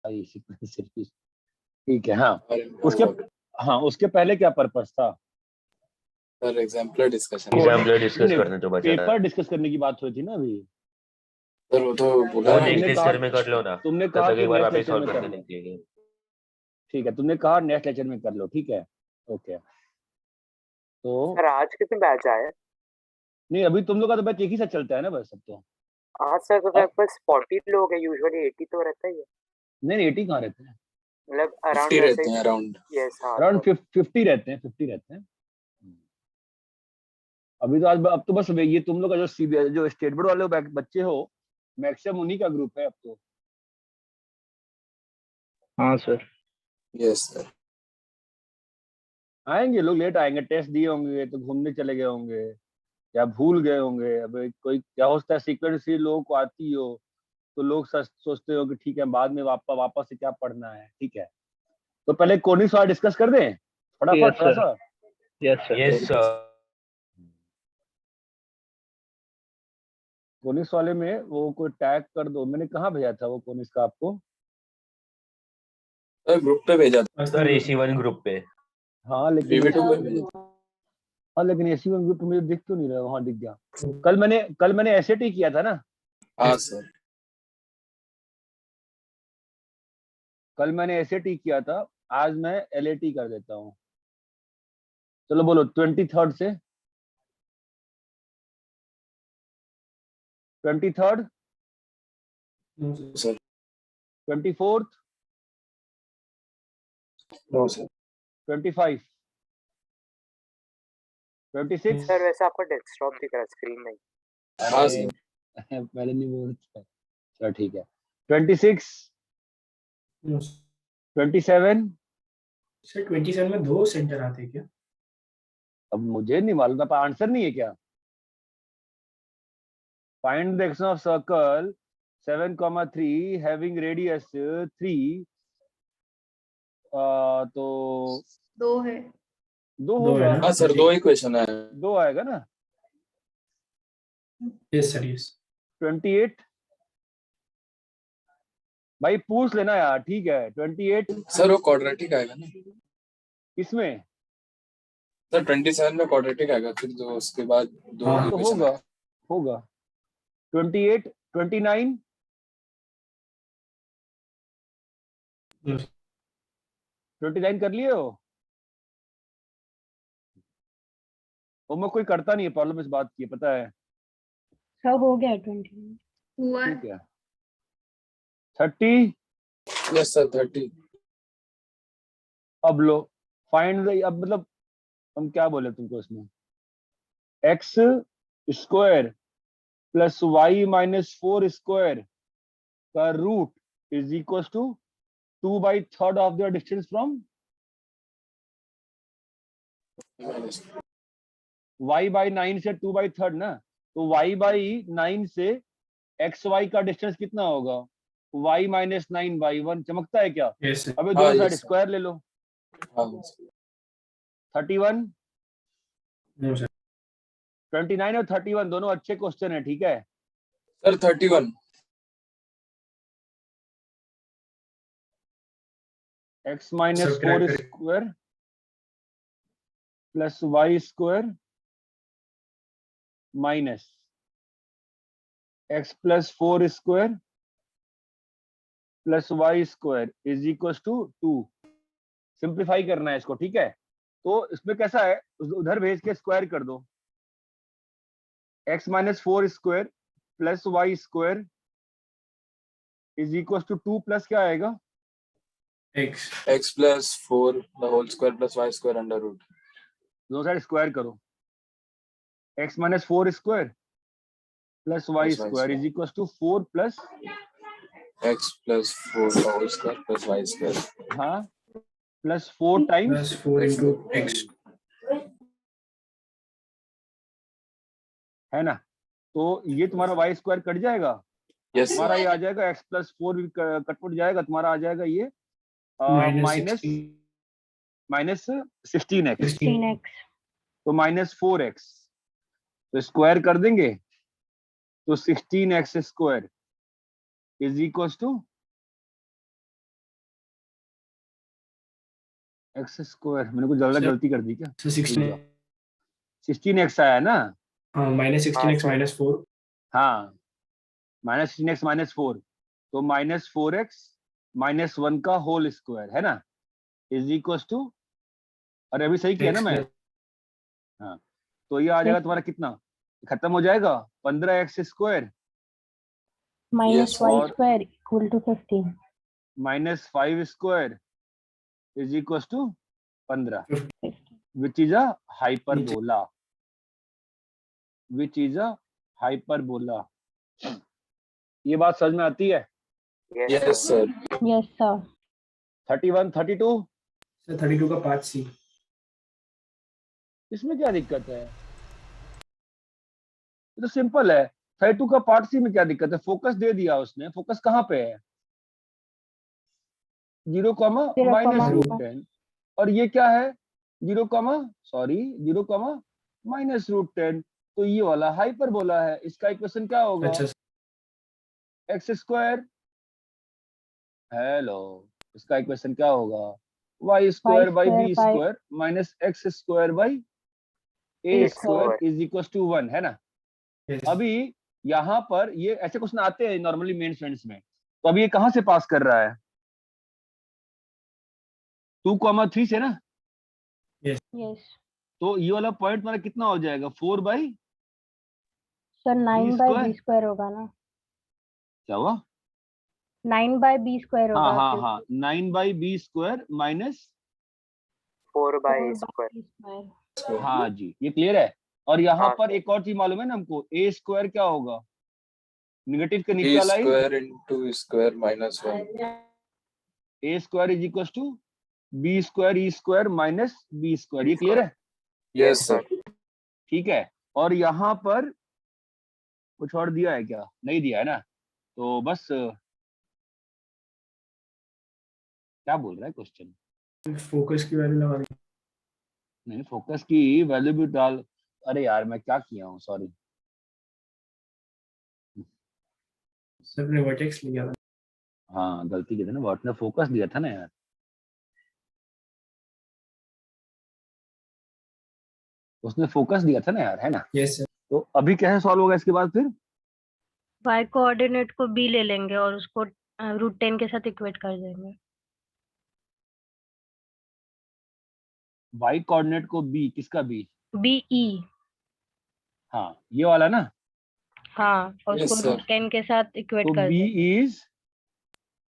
भाई sequence series, ठीक है। हाँ उसके उसके पहले क्या पर्पस था सर? एग्जाम्पलर डिस्कशन करने जो बचा था, पेपर डिस्कस करने की बात हुई थी ना अभी सर। वो तो बोला वो ना, नेक्स्ट लेक्चर में कर लो ना, तुमने कहा कि नेक्स्ट लेक्चर में कर लो, ठीक है, तुमने कहा नेक्स्ट लेक्चर में कर लो, ठीक है, ओके। तो सर आज कितने बैच आए? नहीं अभी तुम लोग का तो बैच एक ही साथ चलता है ना बस, सब तो। आज सर तो मेरे पास 40 लोग हैं, यूजुअली 80 तो रहता ही है। नहीं 80 कहाँ रहते हैं, मतलब अराउंड 50 रहते हैं, अराउंड। यस हाँ अराउंड 50 रहते हैं, 50 रहते हैं अभी तो। आज अब तो बस ये तुम लोग का जो सीबीएस जो स्टेट बोर्ड वाले बच्चे हो, मैक्सिमम उन्हीं का ग्रुप है अब तो। हाँ सर। Yes sir. आएंगे लोग, लेट आएंगे, टेस्ट दिए होंगे तो घूमने चले गए होंगे या भूल गए होंगे। अब कोई क्या होता है, सीक्वेंस से लोगों को आती हो तो लोग सोचते हो कि ठीक है बाद में वापस से क्या पढ़ना है, ठीक है। तो पहले कोनिक्स वाला डिस्कस कर दें फटाफट थोड़ा सा। Yes sir. कोनिक्स वाले में वो कोई टैग कर दो, मैंने कहाँ भेजा था वो कोनिक्स का आपको? सर ग्रुप पे भेजा था सर AC1 ग्रुप पे। हाँ लेकिन BB2 पे भेजा था। हाँ लेकिन AC1 ग्रुप मुझे दिख तो नहीं रहा, वहाँ दिख गया। कल मैंने एसएटी किया था ना, हाँ सर। कल मैंने एसएटी किया था, आज मैं एलएटी कर देता हूँ। चलो बोलो 23rd से 23rd, sir 24th, no sir 25, 26। Sir वैसे आपका डेस्कटॉप दिख रहा है स्क्रीन में। हाँ सर। पहले नहीं बोल, चलो ठीक है। 26, 27। सर 27 में 2 सेंटर आते हैं क्या? अब मुझे नहीं मालूम, आपका आंसर नहीं है क्या? Find the action of circle 7,3 having radius 3। तो 2 है, 2 2 है होगा। ना? हाँ सर, 2 ही क्वेश्चन है। 2 आएगा ना। Yes sir yes. 28 भाई पूछ लेना यार, ठीक है। 28 सर वो क्वाड्रेटिक आएगा ना इसमें सर? 27 में क्वाड्रेटिक आएगा, फिर जो उसके बाद 2 हाँ, तो इक्वेशन होगा 28, 29, 29 कर लिए हो? वो मैं कोई करता नहीं है, प्रॉब्लम इस बात की है, पता है। सब हो गया 20 हुआ ठीक है। 30 यस सर 30। अब लो फाइंड द, अब मतलब हम क्या बोले तुमको इसमें, X square plus Y minus 4 square का root is equal to 2/3 of the distance from y by 9 से 2/3 ना, तो y बाई 9 से एक्स वाई का डिस्टेंस कितना होगा? y minus 9/1। चमकता है क्या? Yes sir. अबे हाँ, दोनों साइड yes, स्क्वायर ले लो। हाँ 31, नो सर। 29 और 31 दोनों अच्छे क्वेश्चन है, ठीक है। सर 31। एक्स माइनस सब ट्राई 4 करें। Square plus Y square minus x plus 4 square plus Y square is equal to 2। Simplify करना है इसको, ठीक है। तो इसमें कैसा है, उधर भेज के स्क्वायर कर दो। X minus 4 square plus Y square is equal to 2 plus क्या आएगा? x plus 4 the whole square plus Y square under root. दोनों साइड स्क्वायर करो। X minus 4 square plus Y square is equal to 4 plus x plus 4 the whole square plus Y square. हाँ plus 4 times plus 4 into x। है ना। तो ये तुम्हारा Y square cut जाएगा, yes तुम्हारा ये आ जाएगा एक्स प्लस 4 भी कट जाएगा, तुम्हारा आ जाएगा ये माइनस 16x। 16x तो माइनस 4x, तो स्क्वायर कर देंगे तो 16x square is equal to x square, मैंने कुछ ज्यादा Sir. गलती कर दी क्या? So 16. 16x आया ना? Minus 16x sir. minus 4. हाँ, -16x -4, तो -4x -1 का होल स्क्वायर है ना, इज इक्वल टू, अरे अभी सही किया ना X मैं? plus हाँ, तो ये आ जाएगा तुम्हारा कितना, खत्म हो जाएगा 15x square minus Yes, y और square equal to 15. -5 square is equal to 15, 50. Which is a hyperbola, which is a hyperbola. ये बात समझ में आती है? Yes, yes, sir. sir. Yes, sir. 31 32, So 32 का part C. इसमें क्या दिक्कत है? ये तो सिंपल है। 32 का पार्ट सी में क्या दिक्कत है? फोकस दे दिया उसने, फोकस कहाँ पे है? 0, माइनस रूट 10, और ये क्या है? 0, माइनस रूट 10, तो ये वाला हाइपरबोला है। इसका इक्वेशन क्या होगा? अच्छा एक्स स्क्वायर, हेलो, इसका इक्वेशन क्या होगा? Y square by B by square minus x square by A square is equal to 1, है ना? yes. अभी यहाँ पर ये ऐसे क्वेश्चन आते हैं नॉर्मली मेन स्टूडेंट्स में, तो अभी ये कहाँ से पास कर रहा है? 2,3 से ना? yes. तो ये वाला पॉइंट हमारा कितना हो जाएगा? 4 by sir 9 by square? b square होगा ना? क्या हुआ? 9 by b square हाँ होगा हाँ हाँ, 9 by B square minus, 4 by 4 by square. b square. हाँ जी, ये क्लियर है। और यहाँ हाँ, पर sir. एक और चीज मालूम है ना हमको, ए स्क्वायर क्या होगा? निगेटिव के नीचे B वाला ही, square into square minus 1. A square is equal to B square E square minus B square, ये क्लियर है? Yes, sir. ठीक है। और यहाँ पर कुछ और दिया है क्या? नहीं दिया है ना? तो बस क्या बोल रहा है क्वेश्चन? फोकस की वैल्यू लगा दी. नहीं, फोकस की वैल्यू भी डाल, अरे यार मैं क्या किया हूँ, सॉरी। सर ने वर्टेक्स लिया था. हाँ गलती की थी ना, व्हाट ने फोकस दिया था ना यार। उसने फोकस दिया था ना यार, है ना? Yes, sir. तो अभी कैसे सॉल्व होगा इसके बाद? फिर y कोऑर्डिनेट को b ले लेंगे और उसको √10 के साथ इक्वेट कर देंगे. y कोऑर्डिनेट को b, किसका b? be. हाँ ये वाला ना? हाँ, और Yes, उसको sir. √10 के साथ इक्वेट तो कर b देंगे. इज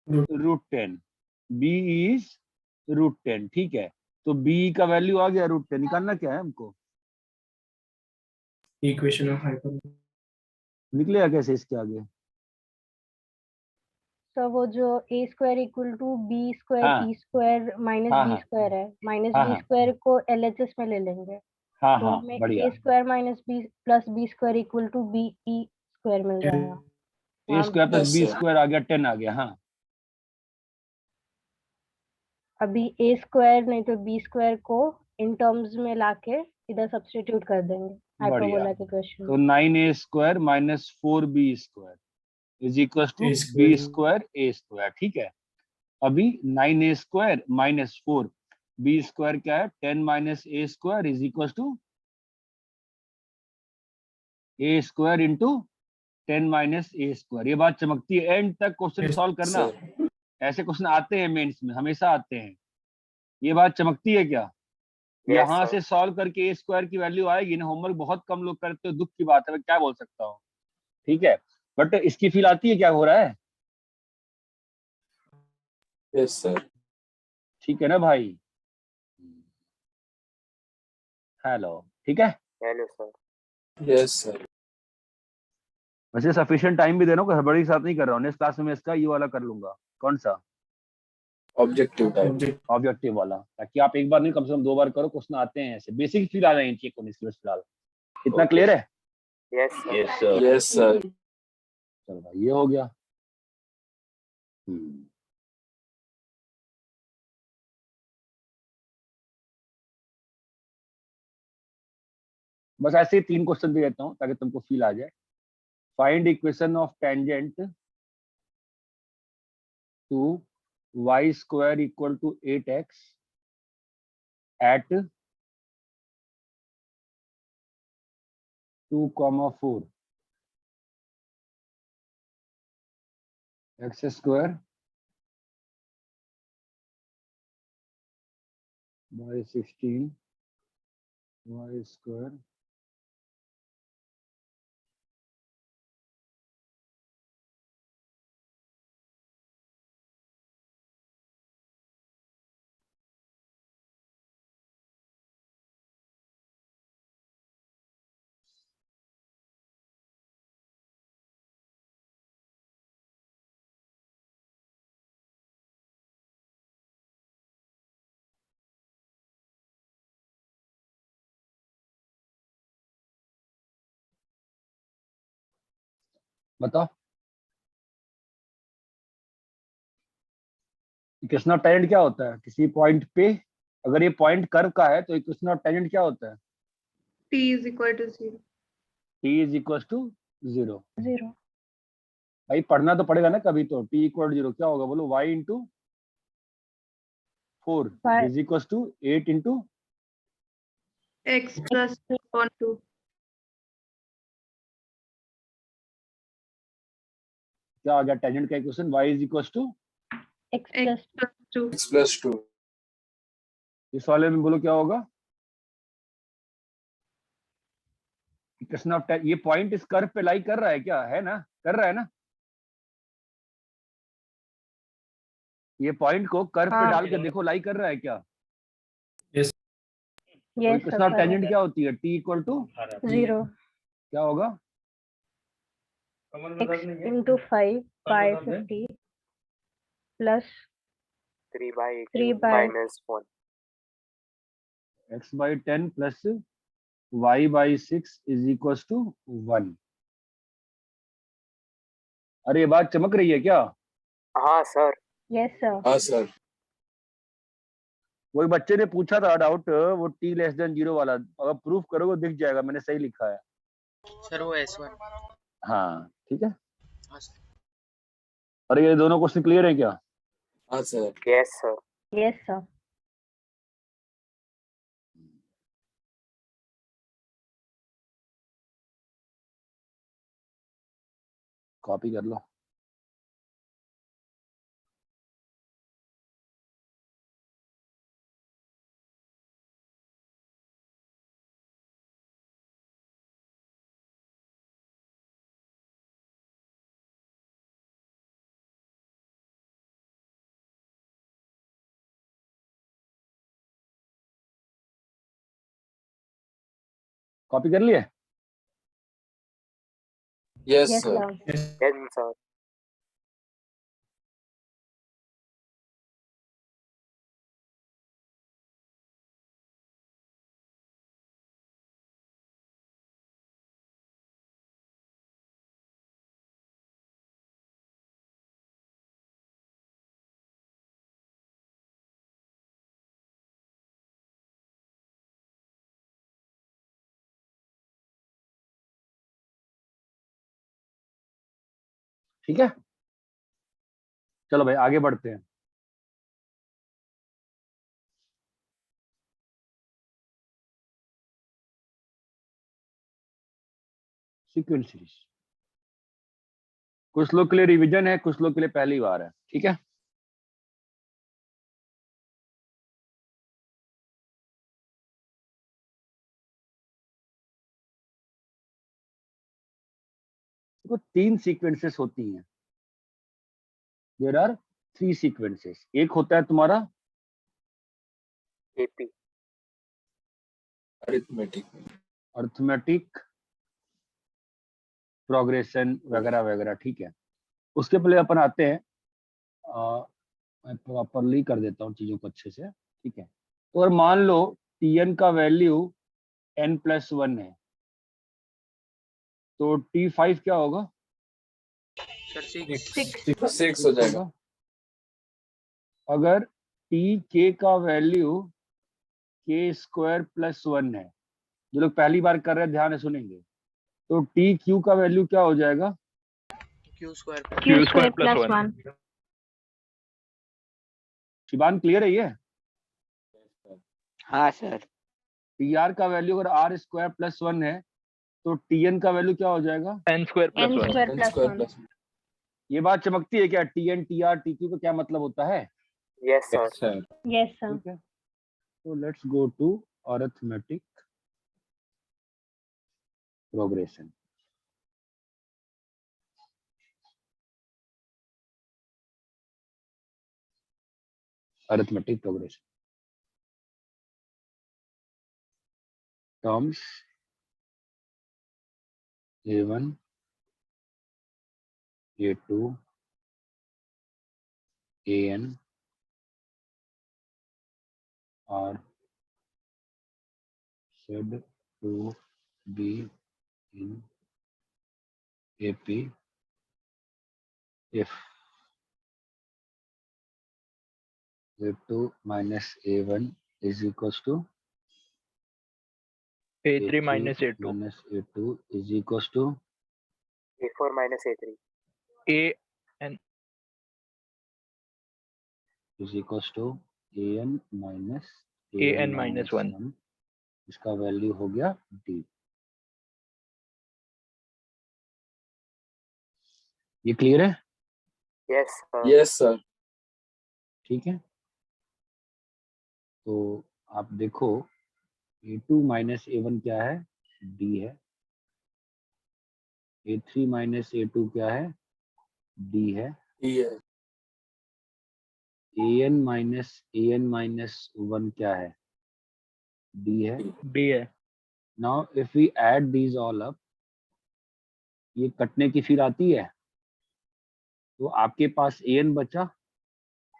√10, b इज √10, ठीक है। तो b का वैल्यू आ गया √10, निकालना क्या है हमको? Equation of hyperbola. निकलेगा कैसे इसके आगे? तो वो जो a square equal to b square हाँ e स्क्वायर माइनस हाँ b हाँ स्क्वायर है, माइनस हाँ b हाँ स्क्वायर को LHS में ले लेंगे, हाँ तो हाँ, हमें बढ़िया। a square minus b plus b square equal to b e square मिल 10. जाएगा. ए हाँ, square plus Yes, B sir. Square आ गया, 10 आ गया। हाँ अभी a स्क्वायर नहीं तो b स्क्वायर को इन टर्म्स में लाके इधर सब्स्टिट्यूट कर देंगे बढ़िया। हाइपरबोला के क्वेश्चन तो में. 9a square minus 4b square is equal to A b square. Square A square, ठीक है। अभी 9a square minus 4 b square क्या है? 10 minus A square is equal to A square into 10 minus A square. ये बात चमकती है। End तक क्वेश्चन Yes, सॉल्व करना। Sir. ऐसे क्वेश्चन आते हैं मेंस में, हमेशा आते हैं। ये बात चमकती है क्या? Yes, यहाँ sir. से सॉल्व करके ए स्क्वायर की वैल्यू आएगी ना। होमवर्क बहुत कम लोग करते हो, दुख की बात है, मैं क्या बोल सकता हूँ, ठीक है। बट इसकी फील आती है क्या हो रहा है? Yes, sir. ठीक है ना भाई? हेलो, ठीक है। Hello, sir. Yes, sir. वैसे सफिशिएंट टाइम भी दे रहा हूँ, हड़बड़ी के साथ नहीं कर रहा हूँ। नेक्स्ट क्लास में मैं इसका ये वाला कर लूंगा। कौन सा? Objective type. Object. ऑब्जेक्टिव वाला, ताकि आप एक बार नहीं कम से कम 2 बार करो। क्वेश्चन आते हैं ऐसे, बेसिक फील आ जाए चाहिए कौन इसके फिलहाल। इतना Okay. क्लियर है? Yes, sir. Yes, sir. Yes, sir. चलो भाई, ये हो गया। बस ऐसे ही 3 क्वेश्चन दे देता हूँ ताकि तुमको फील आ जाए। Find equation of tangent to y square equal to 8x at 2, 4 x square by 16 y square बताओ इक्वेशन ऑफ टेंजेंट क्या होता है किसी पॉइंट पे? अगर ये पॉइंट कर्व का है तो इक्वेशन ऑफ टेंजेंट क्या होता है? T is equal to 0. t is equal to 0। 0 भाई पढ़ना तो पड़ेगा ना कभी तो। t इक्वल 0 क्या होगा बोलो? y into 4 Y- is equal to 8 into X plus 1, 2. क्या आ गया टेंजेंट का equation? y is equal to x X plus plus 2. x plus 2 इस वाले में बोलो क्या होगा? इक्वेशन ऑफ ये पॉइंट इस कर्व पे लाई कर रहा है क्या? है ना? कर रहा है ना? ये पॉइंट को कर्व पे हाँ। डाल के देखो लाई कर रहा है क्या? Yes. yes equation of tangent क्या होती है? t इक्वल टू 0 क्या होगा? x into 5 by 50 plus 3 by 3 18 by minus 1. x by 10 plus y by 6 is equal to 1। अरे ये बात चमक रही है क्या? हाँ सर. yes sir हाँ सर वही बच्चे ने पूछा था डाउट वो t लेस देन 0 वाला। अगर प्रूफ करोगे दिख जाएगा मैंने सही लिखा है। सर वो S1। हाँ ठीक है। हाँ सर। अरे ये दोनों क्वेश्चन क्लियर है क्या? हाँ sir Yes sir. yes sir copy कर लो। कॉपी कर लिए? Yes yes sir sir Yes sir. ठीक है चलो भाई आगे बढ़ते हैं। सीक्वेंस सीरीज कुछ लोग के लिए रिवीजन है कुछ लोग के लिए पहली बार है। ठीक है तो 3 सीक्वेंसेस होती हैं। There are 3 sequences. एक होता है तुम्हारा AP. अरिथमेटिक अर्थमेटिक प्रोग्रेशन वगैरह वगैरह। ठीक है उसके पहले अपन आते हैं मैं प्रॉपरली कर देता हूँ चीजों को अच्छे से। ठीक है तो अगर मान लो Tn का वैल्यू n+1 है तो T5 क्या होगा? सर 6। 6 हो जाएगा। अगर Tk का वैल्यू k² + 1 है, जो लोग पहली बार कर रहे हैं ध्यान से सुनेंगे, तो Tq का वैल्यू क्या हो जाएगा? Q square q square plus 1 Shivan clear है ये? हाँ सर। टी आर का वैल्यू अगर आर स्क्वायर प्लस 1 है तो टी एन का वैल्यू क्या हो जाएगा? n square n plus 1. square n plus square 1. plus ये बात चमकती है क्या? T N T R T Q का क्या मतलब होता है? Yes sir. sir. Yes, sir. ठीक है, तो let's go to arithmetic progression. Arithmetic progression terms A1 A2 AN are said to be in AP if A2 minus A1 is equals to A3 minus A2. minus A2 is equals to A4 minus A3. A is equals to AN minus AN minus 1. इसका value हो गया D. ये clear है? Yes sir. Yes, sir. ठीक है, तो आप देखो A2 माइनस A1 क्या है? D है. A3 माइनस A2 क्या है? D है. Yeah. AN माइनस 1 क्या है? D है. D है. Now if we add these all up, ये कटने की फिर आती है, तो आपके पास AN बचा,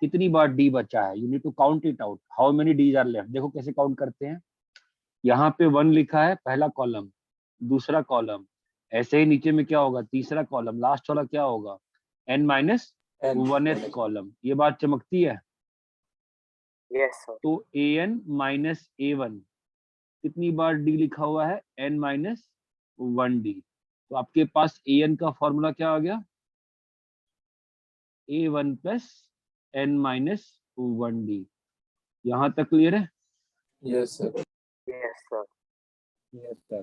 कितनी बार D बचा है? You need to count it out. How many D's are left? देखो कैसे काउंट करते हैं. यहाँ पे 1 लिखा है, पहला कॉलम, दूसरा कॉलम, ऐसे ही नीचे में क्या होगा? तीसरा कॉलम, लास्ट वाला क्या होगा? N minus And 1th column. ये बात चमकती है. Yes sir. तो AN माइनस A1 कितनी बार D लिखा हुआ है? N minus 1D. तो आपके पास AN का फॉर्मूला क्या आ गया? A1 plus N minus 1D. यहाँ तक क्लियर है? yes, sir. Yes sir. Yes sir.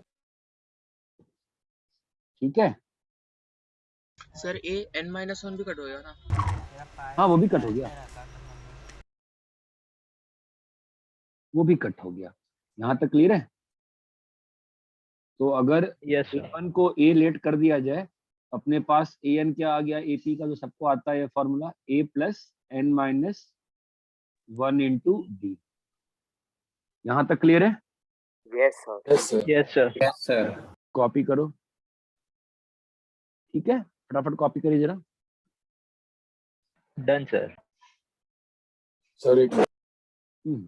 ठीक है, सर A n minus 1 भी कट हो गया ना? हाँ वो भी कट हो गया, वो भी कट हो गया. यहाँ तक क्लियर है? तो अगर Yes, sir. A1 को A लेट कर दिया जाए, अपने पास AN क्या आ गया? AP का जो सबको आता है formula, A plus N minus 1 into D. यहाँ तक क्लियर है? Yes sir. Yes, sir. Yes, sir. Yes, sir. Copy करो. ठीक है, फटाफट कॉपी करिए जरा. Done, sir. Sorry. हम्म.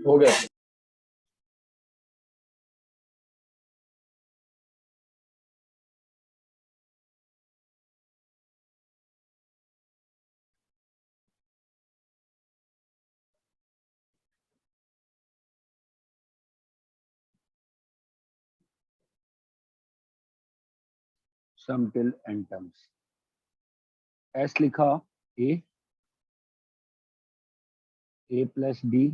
हो गया. सम टिल एन टर्म्स. S लिखा A प्लस D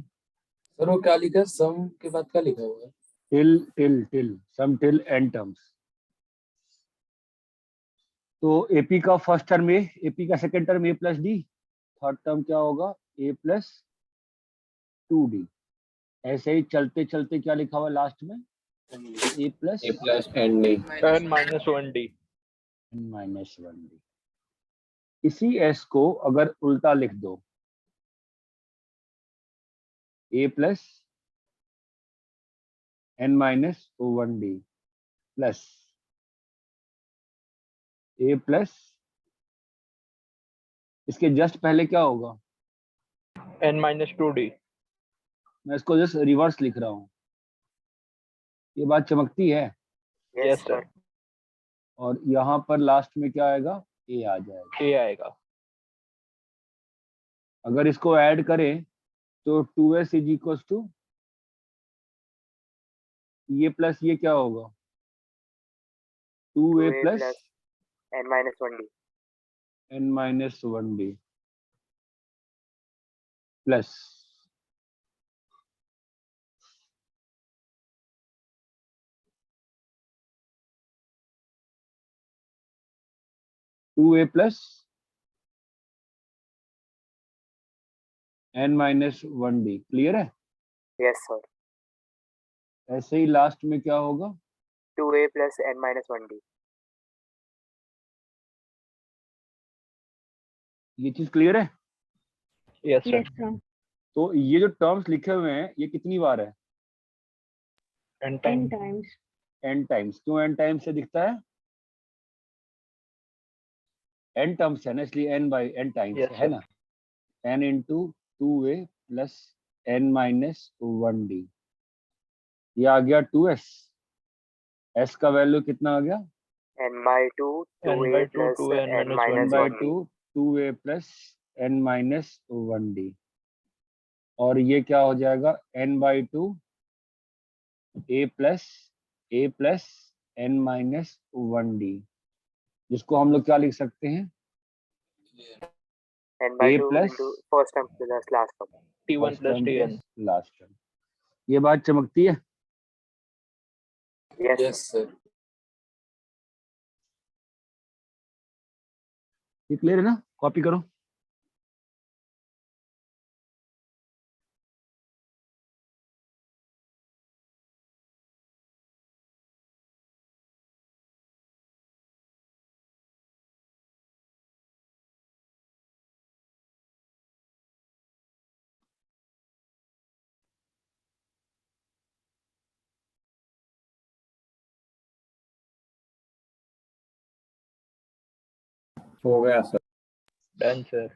सर वो क्या लिखा है? सम के बाद क्या लिखा हुआ है? Till sum till N terms. तो AP का फर्स्ट टर्म A, AP का second term A plus D, third term क्या होगा? A plus 2D. ऐसे ही चलते चलते क्या लिखा हुआ है लास्ट में? A plus A plus and D. N minus 1D. N minus 1D. इसी S को अगर उल्टा लिख दो, A plus N minus 1D plus A plus, इसके जस्ट पहले क्या होगा? N minus 2D. मैं इसको जस्ट रिवर्स लिख रहा हूँ. ये बात चमकती है. Yes, sir. और यहाँ पर लास्ट में क्या आएगा, ए आ जाएगा। A आएगा। अगर इसको ऐड करें तो 2s इज इक्वल टू ये प्लस ये क्या होगा, 2a 2a plus plus n minus 1d. n minus 1d plus 2a plus n minus 1d। Clear है? Yes, sir. ऐसे ही लास्ट में क्या होगा, 2a plus n minus 1d. ये चीज क्लियर है? Yes, sir. Yes, sir. तो ये जो टर्म्स लिखे हुए हैं ये कितनी बार है, N 10 time. times. n times. क्यों n टाइम्स से दिखता है, n टर्म्स है ना, इसलिए n by n times Yes, है sir. ना। n into 2a plus n minus 1d, ये आ गया 2s। s का वैल्यू कितना आ गया, n by 2, N 2a by 2, plus 2n n minus minus 1 by 1d. 2 2a plus n minus 1d, और ये क्या हो जाएगा, n by 2 a plus n minus 1d, जिसको हम लोग क्या लिख सकते हैं, n by a 2 plus into first term plus last term. T1 plus Tn. Last term. ये बात चमकती है? Yes, Yes, sir. ये क्लियर है ना? कॉपी करो। हो गया सर। Done, sir.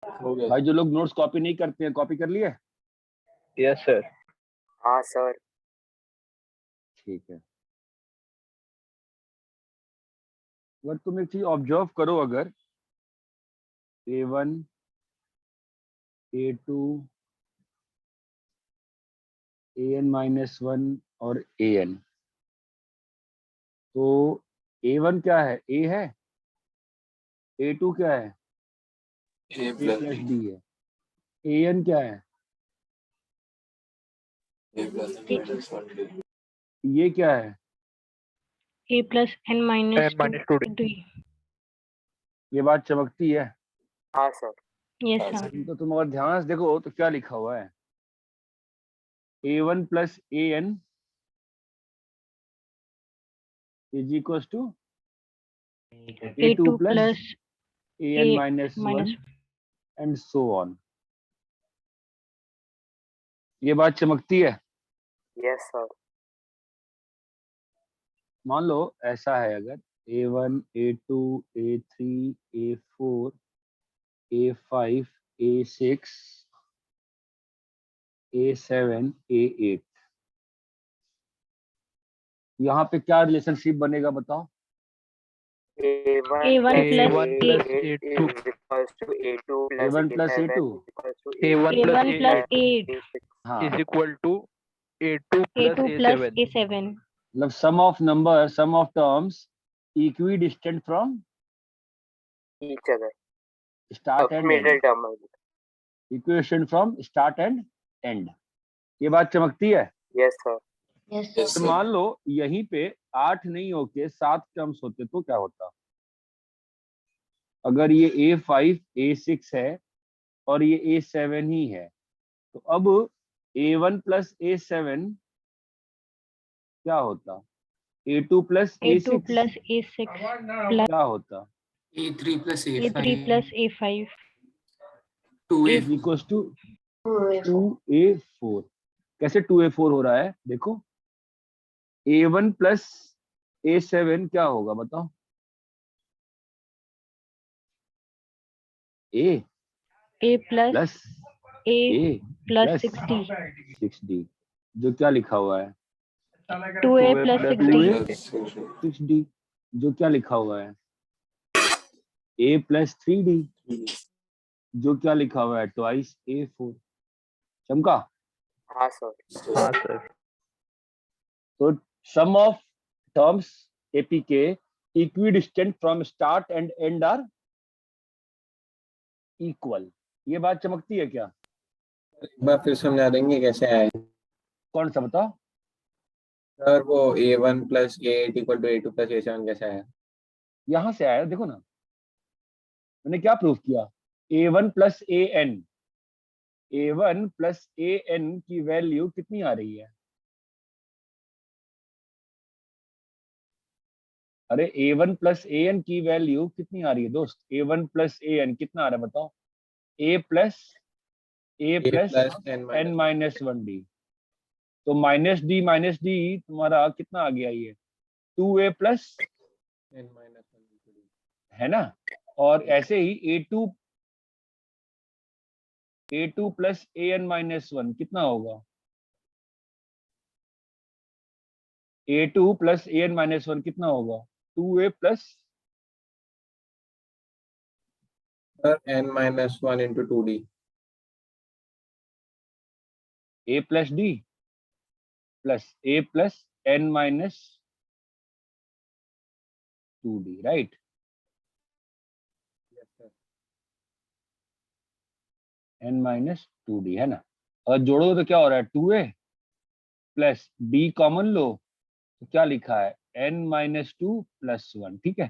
हो गया। भाई जो लोग नोट्स कॉपी नहीं करते हैं, कॉपी कर लिए? Yes, sir. हाँ sir. ठीक है। अगर तुम एक चीज ऑब्जर्व करो, अगर A1 A2 an माइनस 1 और an, तो A1 क्या है, a है, A2 क्या है, A a plus plus B. b है, an क्या है, A plus B minus 1D. ये क्या है, A plus n minus N minus 2D. 2d. ये बात चमकती है? हाँ sir. Yes, हाँ, sir. तो तुम अगर ध्यान से देखो तो क्या लिखा हुआ है, A1 plus an is equal to A2 plus an A minus minus 1 and so on. ये बात चमकती है? Yes sir. मान लो ऐसा है, अगर A1 A2 A3 A4 A5 A6 A7 A8, यहाँ पे क्या रिलेशनशिप बनेगा बताओ, A1 A1 plus plus A8 A2. is equals to A2 plus A1 plus A7 A2. is equals to A1 plus A1 plus A8 8 हाँ, is equal to A2 plus A2 plus A7. A7. मतलब sum of number, sum of terms equidistant from each other. Start and Middle end, term. Equation from start and end. ये बात चमकती है? Yes sir. Yes, Yes, तो sir. मान लो यहीं पे 8 नहीं होके 7 टर्म्स होते तो क्या होता, अगर ये A5 A6 है और ये A7 ही है, तो अब A1 प्लस A7 क्या होता, A2 plus A2 A6 plus A6 plus क्या होता, A3 plus A3 plus A5 2A is equal to 2A4। कैसे 2A4 हो रहा है देखो, A1 प्लस A7 क्या होगा बताओ, A plus plus A A plus plus 6d. 6D, जो क्या लिखा हुआ है, 2A plus 6d. 2A 6D। जो क्या लिखा हुआ है a प्लस 3d, जो क्या लिखा हुआ है ट्वाइस a4। चमका? हाँ सर। हाँ सर। तो sum of terms APK equidistant from start and end are equal. ये बात चमकती है क्या? एक बार फिर समझा देंगे कैसे आए? कौन सा बताओ? सर वो A1 plus A8 equal to A2 plus A7 कैसे आया? यहां से आया, देखो ना मैंने क्या प्रूफ किया। A1 प्लस A1 की वैल्यू कितनी आ रही है? अरे A1 प्लस AN की वैल्यू कितनी आ रही है दोस्त? A1 प्लस AN कितना आ रहा है बताओ? A plus A plus plus n minus 1d। तो माइनस डी तुम्हारा कितना आ गया ये? 2A प्लस, n माइनस 1 है ना? और ऐसे ही A2 प्लस AN माइनस 1 कितना होगा? A2 प्लस AN माइनस 1 कितना होगा? 2A plus, sir n minus 1 into 2d। A plus D plus A plus N minus 2D, right? N minus 2D है ना? और जोड़ो तो क्या हो रहा है? 2A प्लस D कॉमन लो तो क्या लिखा है? N minus 2 plus 1। ठीक है,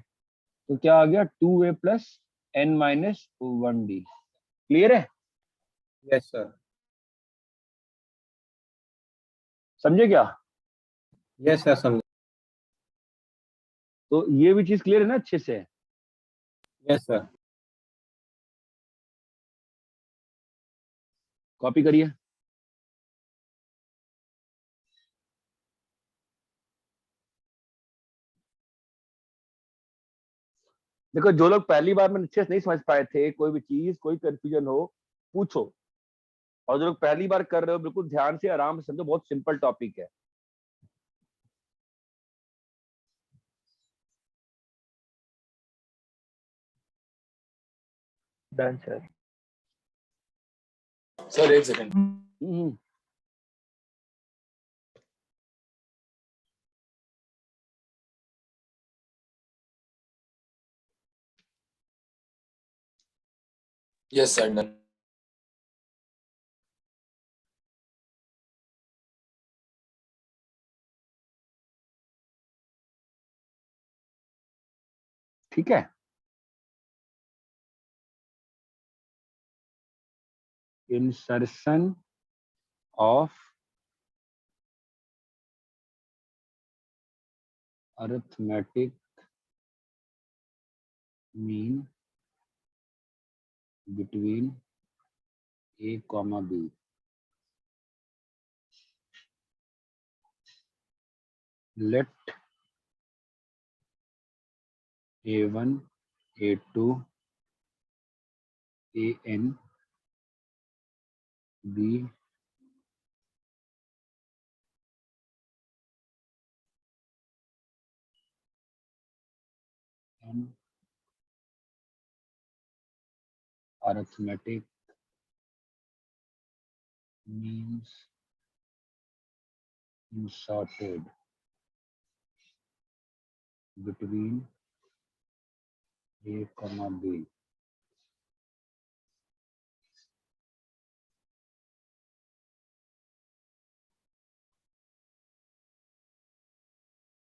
तो क्या आ गया? 2A plus N minus 1D। Clear है? Yes sir. समझे क्या? यस सर समझ। तो ये भी चीज क्लियर है ना अच्छे से? Yes sir. कॉपी करिए। देखो, जो लोग पहली बार में अच्छे से नहीं समझ पाए थे कोई भी चीज, कोई कंफ्यूजन हो पूछो। और जो लोग पहली बार कर रहे हो बिल्कुल ध्यान से आराम से समझो, बहुत सिंपल टॉपिक है। Done sir. सर एक सेकंड। हम्म, यस सर डन। ठीक है। Insertion of arithmetic mean between A, B। Let A1, A2, AN be an arithmetic means inserted between A, B।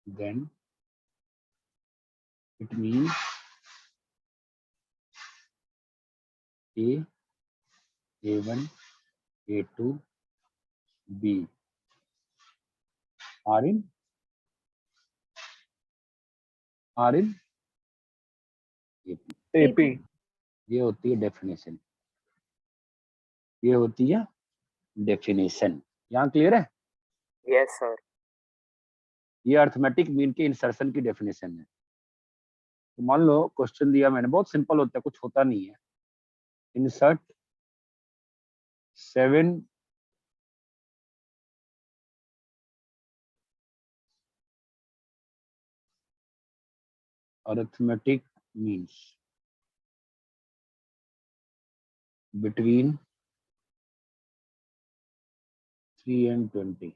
Then it means A, A1, A2, B are in AP। AP. ये होती है definition, ये होती है definition. यहाँ clear है? Yes sir. ये arithmetic mean के इंसर्शन की डेफिनेशन है। तो मान लो क्वेश्चन दिया मैंने, बहुत सिंपल होता है, कुछ होता नहीं है। Insert 7 arithmetic means between 3 and 20।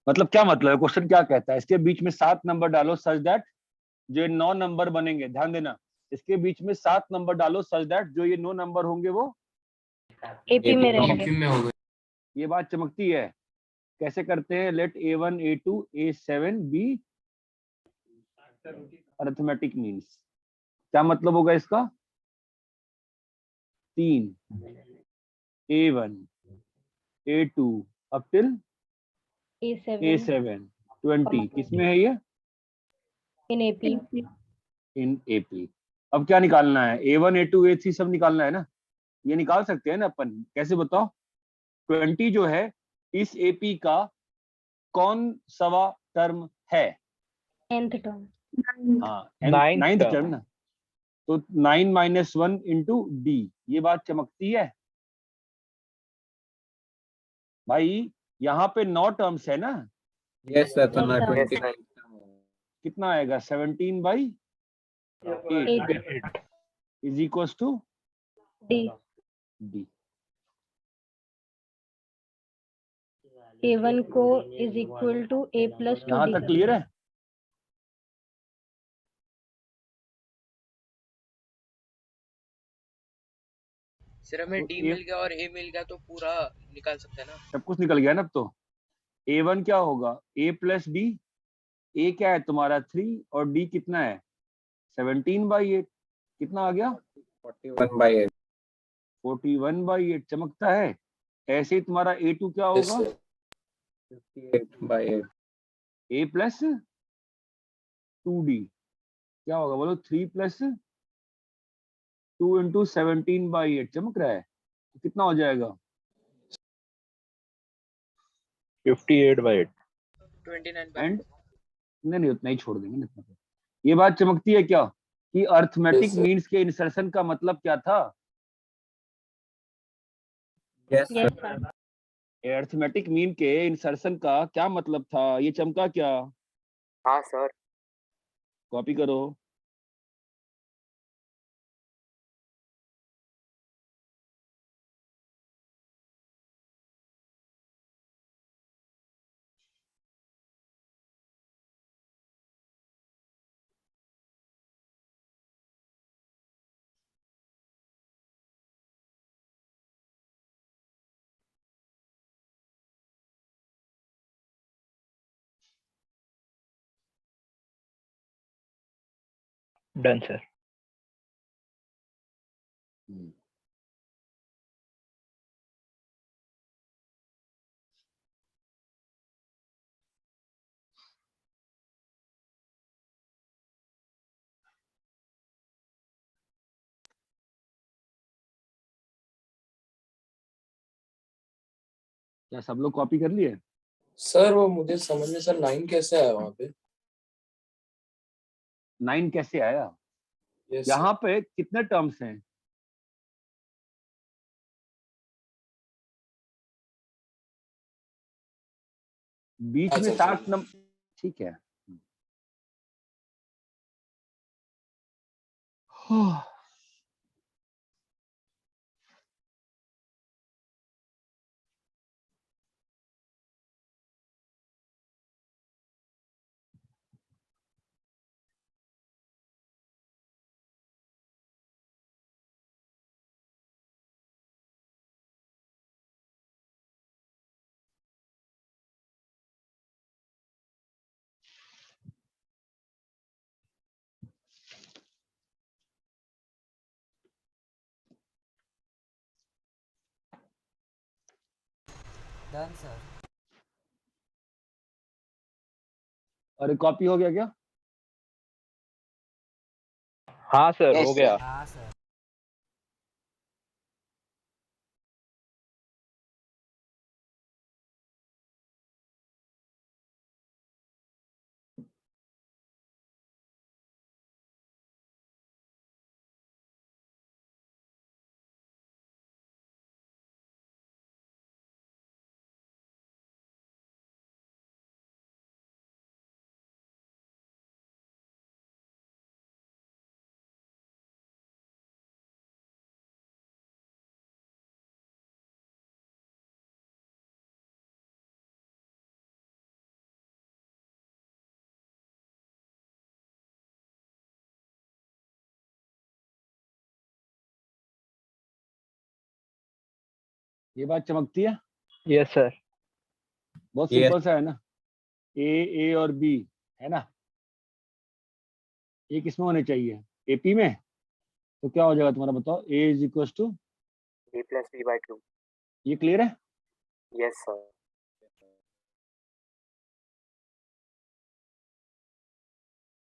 मतलब क्या मतलब है, क्वेश्चन क्या कहता है, इसके बीच में 7 नंबर डालो सच दैट जो ये 9 नंबर बनेंगे, ध्यान देना, इसके बीच में 7 नंबर डालो सच दैट जो ये 9 नंबर होंगे वो एपी में रहेंगे। एपी में हो गए। ये बात चमकती है। कैसे करते हैं, late A1 A2 A7 B arithmetic means. क्या मतलब होगा इसका, 3 A1 A2 up till A7 A7 20 किसमें है ये, इन एपी। In AP। अब क्या निकालना है, A1 A2 A3 सब निकालना है ना, ये निकाल सकते हैं ना अपन, कैसे बताओ। 20 जो है इस AP का कौन सवा टर्म है, nth टर्म। हाँ Ninth नाइन्थ term। टर्म ना, तो 9 - 1 इंटू D। ये बात चमकती है भाई, यहाँ पे 9 टर्म्स है ना, यस सर, तो Yes, sir. 29। कितना आएगा 17/8 8 is equal to D. D। A1 को is equal to A plus 2 यहाँ डी तक क्लियर है। सर हमें तो डी A मिल गया और ए मिल गया तो पूरा निकाल सकते हैं ना। सब कुछ निकल गया ना अब तो। A1 क्या होगा A प्लस D, A क्या है तुम्हारा 3 और D कितना है 17/8, कितना आ गया 41/8। 41/8 चमकता है। ऐसे ही तुम्हारा A2 क्या यस होगा सर, 58/8। A प्लस 2D क्या होगा बोलो, 3 + 2 × 17/8 चमक रहा है, तो कितना हो जाएगा 58/8। 29/8। एंड नहीं उतना ही छोड़ देंगे ना इतना तो। ये बात चमकती है क्या कि अर्थमेटिक Yes, sir. मीन्स के इंसर्शन का मतलब क्या था, yes yes sir. Sir. Arithmetic mean के इंसर्शन का क्या मतलब था, ये चमका क्या, हाँ सर। कॉपी करो। Done sir. क्या सब लोग कॉपी कर लिए, सर वो मुझे समझ में सर 9 कैसे आया वहाँ पे। 9 कैसे आया, यस यहाँ पे कितने टर्म्स हैं, बीच में अच्छा 7 नंबर, ठीक है। Done sir. अरे कॉपी हो गया क्या, हाँ सर, Yes, हो sir. गया। हाँ सर। ये बात चमकती है? Yes sir. बहुत Yes. सिंपल सा है ना, ए और बी है ना, ये किसमें होने चाहिए? एपी में। तो क्या हो जाएगा तुम्हारा, बताओ? A is equal to, A plus B by 2. ये क्लियर है? Yes, sir.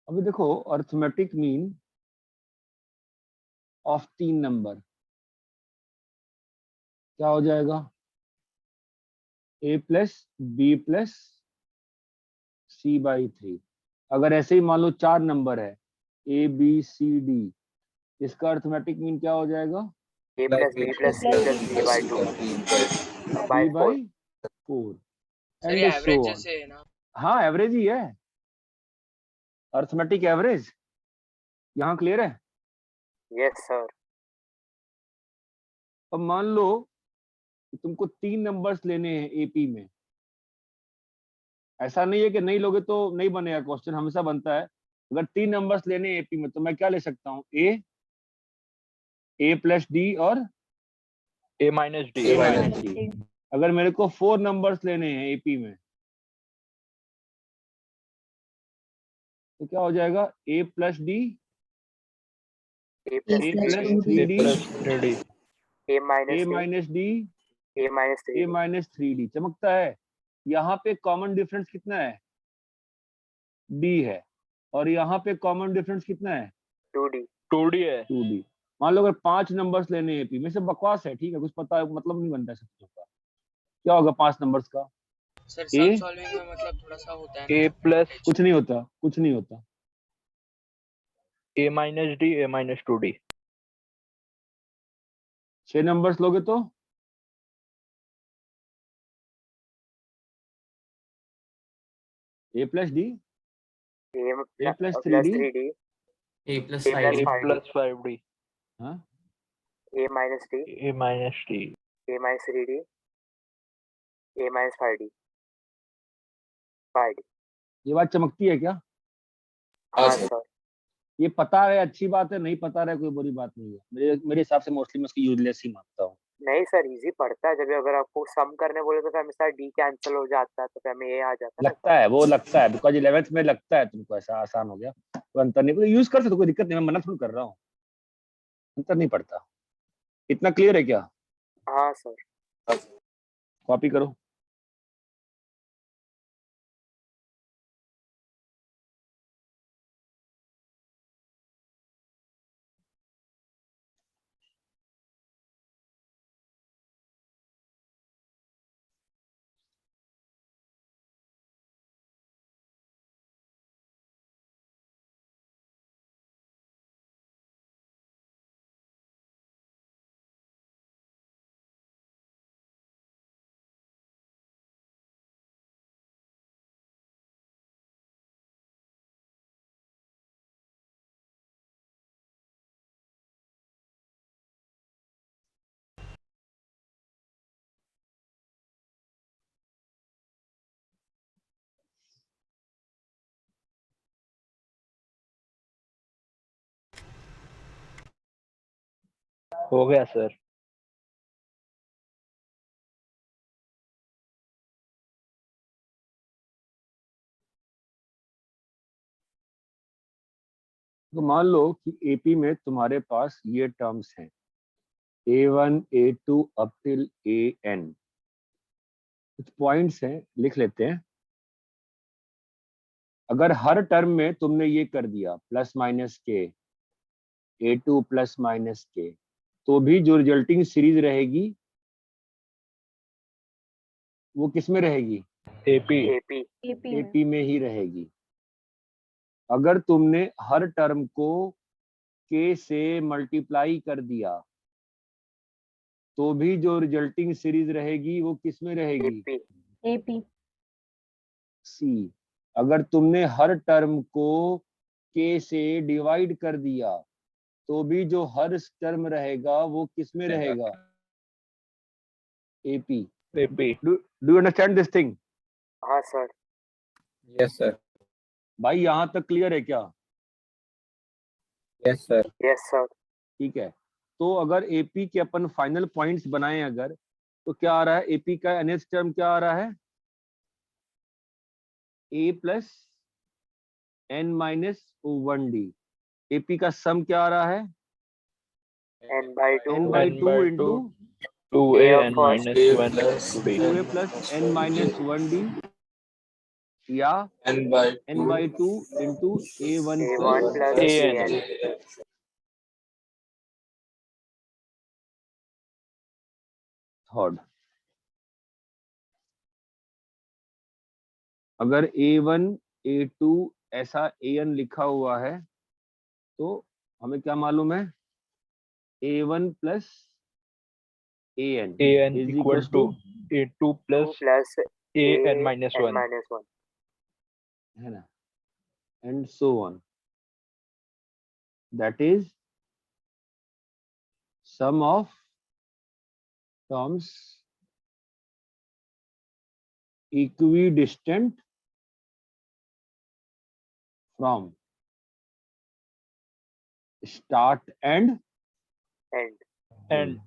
अभी देखो, अर्थमेटिक मीन ऑफ 3 नंबर क्या हो जाएगा? A plus B plus C by 3। अगर ऐसे ही मान लो 4 नंबर है, ए बी सी डी, इसका अर्थमेटिक मीन क्या हो जाएगा? A plus B plus C plus D by 2. By by 4. By 4 sir ये एंड एवरेज सो ऑन। जैसे है ना? हाँ, एवरेज ही है, अर्थमेटिक एवरेज। यहाँ क्लियर है? Yes, sir. अब मान लो कि तुमको 3 नंबर्स लेने हैं एपी में। ऐसा नहीं है कि नहीं लोगे तो नहीं बनेगा, क्वेश्चन हमेशा बनता है। अगर 3 नंबर्स लेने हैं एपी में तो मैं क्या ले सकता हूँ? ए प्लस डी और ए minus D. A minus D. अगर मेरे को 4 नंबर्स लेने हैं एपी में तो क्या हो जाएगा? A plus D, A A plus plus D. Three A D, plus 3D। A A minus D. Minus D, A minus A 3D. Minus 3D। चमकता है? यहाँ पे कॉमन डिफरेंस कितना है? डी है। और यहाँ पे कॉमन डिफरेंस कितना है? 2D. 2D है। 2D। मान लो अगर 5 नंबर्स लेने हैं एपी में, से बकवास है, ठीक है, कुछ पता मतलब नहीं बनता है सब चीजों का। क्या होगा 5 नंबर्स का? सर ए? सम सॉल्विंग में मतलब थोड़ा सा होता है ए ना? प्लस कुछ नहीं होता, कुछ नहीं होता। A minus D, A minus 2D। 6 numbers लोगे तो A plus D, A A plus plus 3D, 3D. A plus A plus 5D. A 5D. Plus 5D। हाँ, A minus D. A minus D. A minus 3D. A minus 5D. 5D. ये बात चमकती है क्या? हाँ हाँ, sir. ये पता है अच्छी बात है, नहीं पता है कोई बुरी बात नहीं है। मेरे हिसाब से मोस्टली मैं उसकी यूजलेस ही मानता हूँ। नहीं सर, इजी पड़ता है। जब अगर आपको सम करने बोले तो फिर हमेशा D कैंसिल हो जाता है, तो फिर हमें A आ जाता है ना लगता है, वो लगता है बिकॉज 11th में लगता है तुमको ऐसा आसान हो गया, कोई अंतर नहीं, कोई यूज कर सकते, कोई दिक्कत नहीं, मैं मना थोड़ी कर रहा हूँ, अंतर नहीं पड़ता। इतना क्लियर है क्या? हाँ सर. कॉपी करो। हो गया सर। तो मान लो कि एपी में तुम्हारे पास ये टर्म्स हैं A1 A2 up till AN। कुछ पॉइंट्स हैं, लिख लेते हैं। अगर हर टर्म में तुमने ये कर दिया प्लस माइनस के, A2 प्लस माइनस के, तो भी जो रिजल्टिंग सीरीज रहेगी वो किसमें रहेगी? एपी। AP. एपी में एपी में ही रहेगी। अगर तुमने हर टर्म को के से मल्टीप्लाई कर दिया तो भी जो रिजल्टिंग सीरीज रहेगी वो किसमें रहेगी? AP. एपी सी। अगर तुमने हर टर्म को के से डिवाइड कर दिया तो भी जो हर टर्म रहेगा वो किसमें रहेगा? AP. AP. Do you understand this thing? हाँ सर. Yes, sir. भाई यहाँ तक क्लियर है क्या? Yes, sir. Yes sir. ठीक है। तो अगर एपी के अपन फाइनल पॉइंट्स बनाएं अगर, तो क्या आ रहा है, एपी का nth टर्म क्या आ रहा है, a plus n minus 1d। AP का सम क्या आ रहा है, n by 2 n by N 2 by into 2a A of n first minus A 1 plus 2d 2a plus n minus 1d या n by n by 2 into a1 A1 plus plus an an third. अगर a1 a2 ऐसा an लिखा हुआ है तो हमें क्या मालूम है, a1 plus an an is equal equals to to a2 2 plus plus a A n minus n 1 minus 1 है ना, and so on, that is sum of terms equidistant from start and and and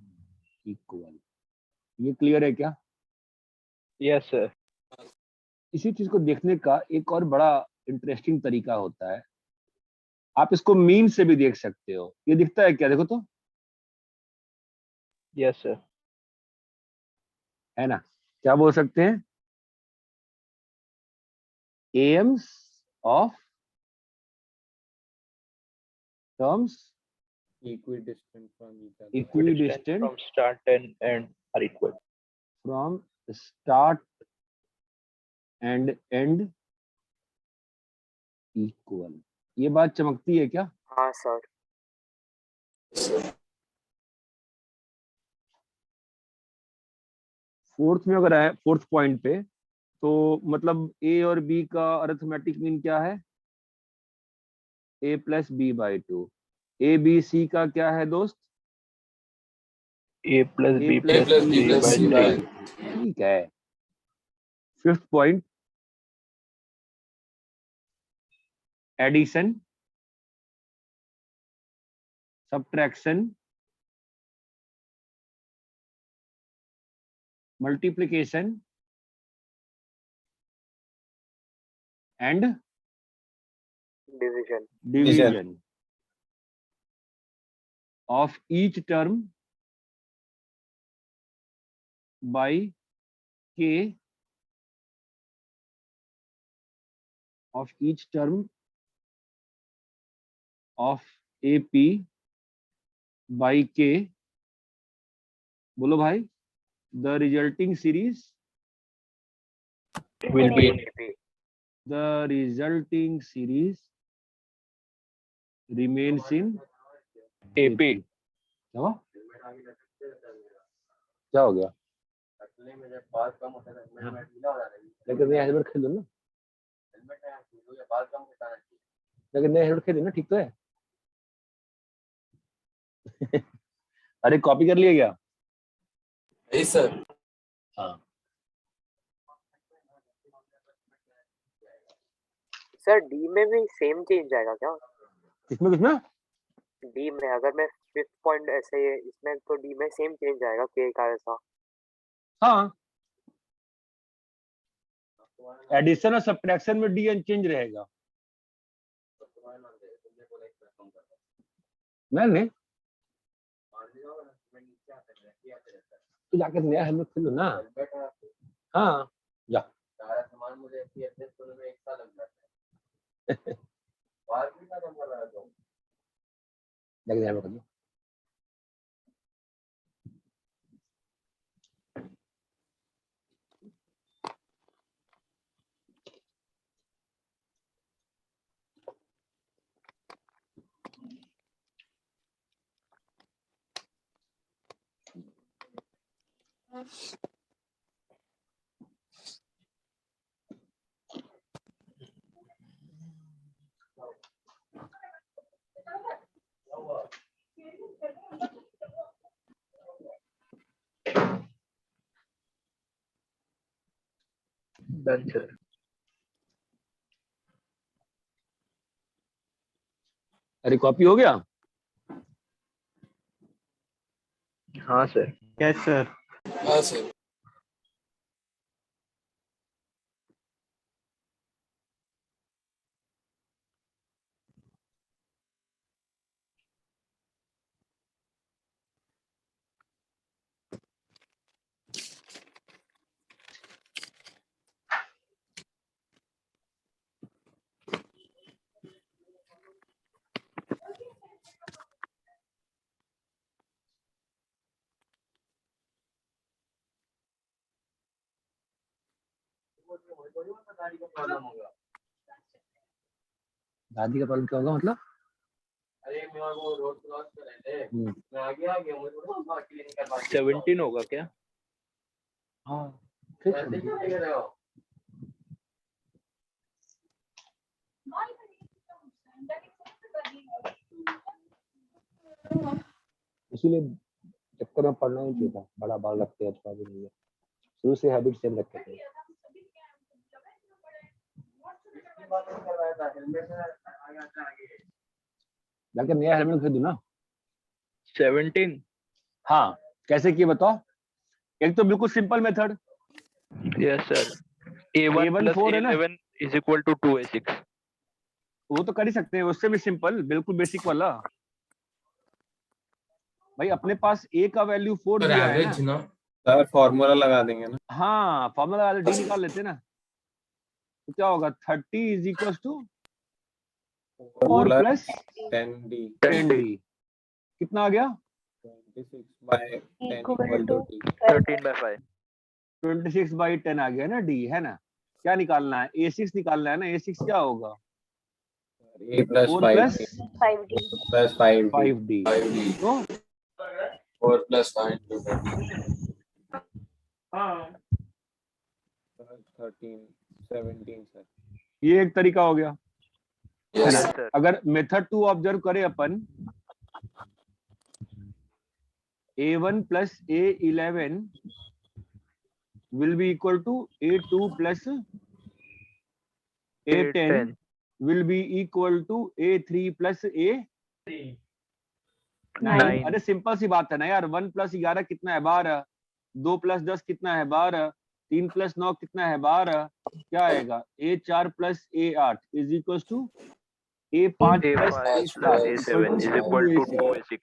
equal। ये clear है क्या? yes sir इसी चीज को देखने का एक और बड़ा इंटरेस्टिंग तरीका होता है, आप इसको मीन से भी देख सकते हो। ये दिखता है क्या, देखो तो, yes sir है ना, क्या बोल सकते हैं, AIIMS of terms equidistant from each other. equidistant from start and end are equal from start and end equal। ये बात चमकती है क्या? हाँ सर फोर्थ में अगर है, फोर्थ पॉइंट पे, तो मतलब ए और बी का अरिथमेटिक मीन क्या है, a plus B by 2। A B C का क्या है दोस्त, a plus a b plus plus b c plus by c 3 by ठीक है। Fifth point, addition, subtraction, multiplication and division division of each term by k of each term of AP by k, बोलो भाई, the resulting series, will be AP the resulting series remains in AP क्या हुआ? क्या हो गया? लेकिन नया helmet खरीद लो ना, लेकिन नया हेलमेट खरीद ना, ठीक तो है। अरे कॉपी कर लिया क्या? Yes sir. हाँ सर डी में भी सेम चेंज आएगा क्या? किसमें किसमें? डी में अगर मैं फिफ्थ पॉइंट ऐसे इसमें तो डी में सेम चेंज आएगा के का ऐसा हाँ, एडिशन और सब्ट्रैक्शन में डी अनचेंज रहेगा। नहीं तो जाकर नया हेलमेट खरीद लो ना। हाँ जा जाके नया हेलमेट खरीद लो। done sir अरे कॉपी हो गया? हाँ सर यस सर। हाँ सर। दादी का प्रॉब्लम क्या होगा मतलब? हम्म, 17 होगा क्या? हाँ ठीक है। इसीलिए चक्कर में पढ़ना ही चाहिए था, बड़ा बाल रखते हैं अच्छा भी नहीं है, शुरू से हैबिट सेम रखते थे। जाकर नया हेलमेट खरीदू ना। 17? हाँ कैसे किए बताओ? एक तो बिल्कुल simple method, yes sir. A1 A1 plus 4 है ना, A11 is equal to 2A6. वो तो कर ही सकते हैं, उससे भी सिंपल बिल्कुल बेसिक वाला। भाई अपने पास A का वैल्यू 4 दिया है ना, एवरेज ना सर, फॉर्मूला लगा देंगे ना। हाँ फॉर्मूला वाले D निकाल लेते हैं ना, तो क्या होगा 30 is equal to 4 plus 10D 10D, कितना आ गया? 26 by 10 Equal equal to to D। 13/5. 26/10 आ गया ना D, है ना? क्या निकालना है? A6 निकालना है ना, A6 क्या होगा? A plus 4 5D plus 5D. plus 5D 5D, 5D तो 4 plus 5 into 10 13 17 सर। ये एक तरीका हो गया, है यस ना? Yes sir. अगर मेथड 2 ऑब्जर्व करें अपन, A1 plus A11 will be equal to A2 plus A10 will be equal to A3 plus A9। 9. अरे सिंपल सी बात है ना यार, 1 plus 11 कितना है? 12। 2 plus 10 कितना है? 12। 3 plus 9 कितना है? 12। क्या आएगा? A4 plus A8 is equals to A5 plus A5 A7 plus equal A7 to is equal to 2A6। 2A6.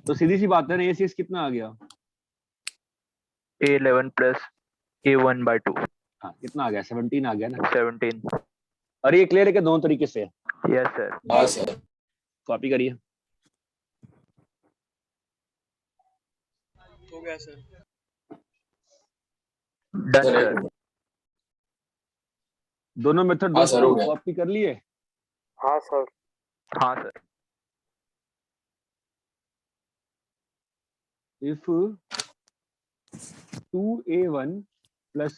तो सीधी सी बात है ना, A6 कितना आ गया? A11 plus A1 by 2. हाँ कितना आ गया? 17 आ गया ना। 17. और ये क्लियर है कि दोनों तरीके से? Yes sir. हाँ सर। कॉपी करिए। हो गया सर। Done sir sir. दोनों मेथड हाँ सर, हो दोस्तों गया। कॉपी कर लिए? हाँ सर। हाँ sir. If 2A1 plus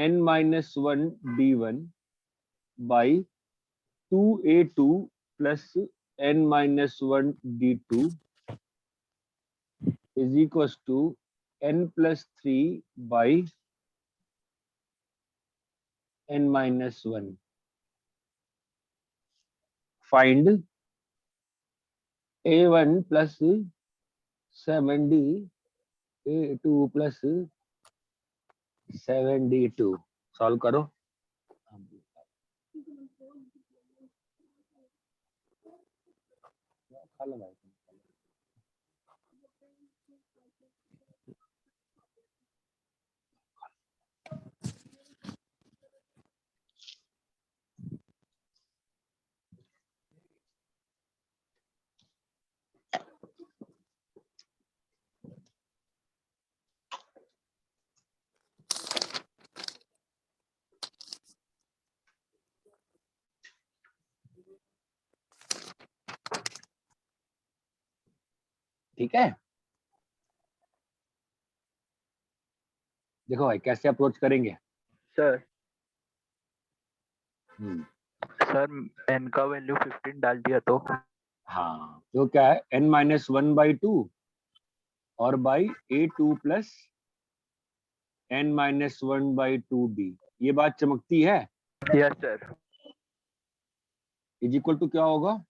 n minus 1 D1 by 2A2 plus n minus 1 D2 is equals to n plus 3 by n minus 1. Find A1 plus 7D, A2 plus 7D2। Solve करो। खा लो भाई। ठीक है, देखो भाई कैसे अप्रोच करेंगे। Sir. हम्म, sir n का वैल्यू 15 डाल दिया तो हाँ तो क्या है? n-1/2 और बाई A2 प्लस n-1/2D। ये बात चमकती है। Yes sir. Is equal to क्या होगा?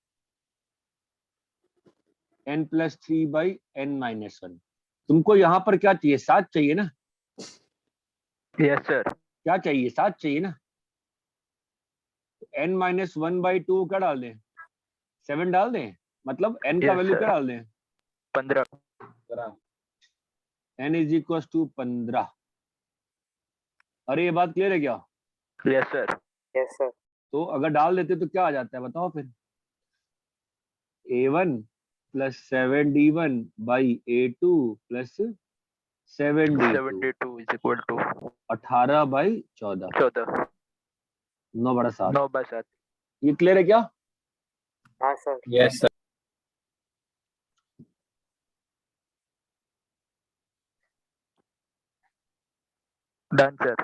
n plus 3 by n-1। तुमको यहाँ पर क्या चाहिए, 7 चाहिए ना, यस सर। क्या चाहिए, 7 चाहिए ना, n माइनस 1/2 क्या डाल दें, 7 डाल दें, मतलब n का Yes, वैल्यू sir. क्या डाल दें, 15। n is equal to 15। अरे ये बात क्लियर है क्या? Yes sir. Yes sir. तो अगर डाल देते तो क्या आ जाता है बताओ फिर, a1 plus 7d1 by a2 plus 7d2 72 is equal to 18/14, 14। 9/7। 9/7। ये क्लियर है क्या? हाँ सर। Yes sir. Done sir.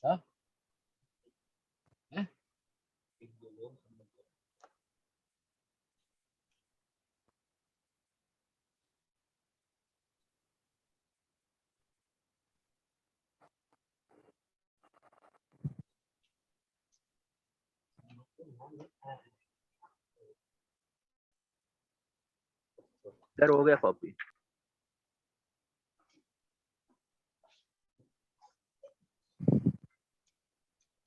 हाँ? हैं? सर हो गया कॉपी।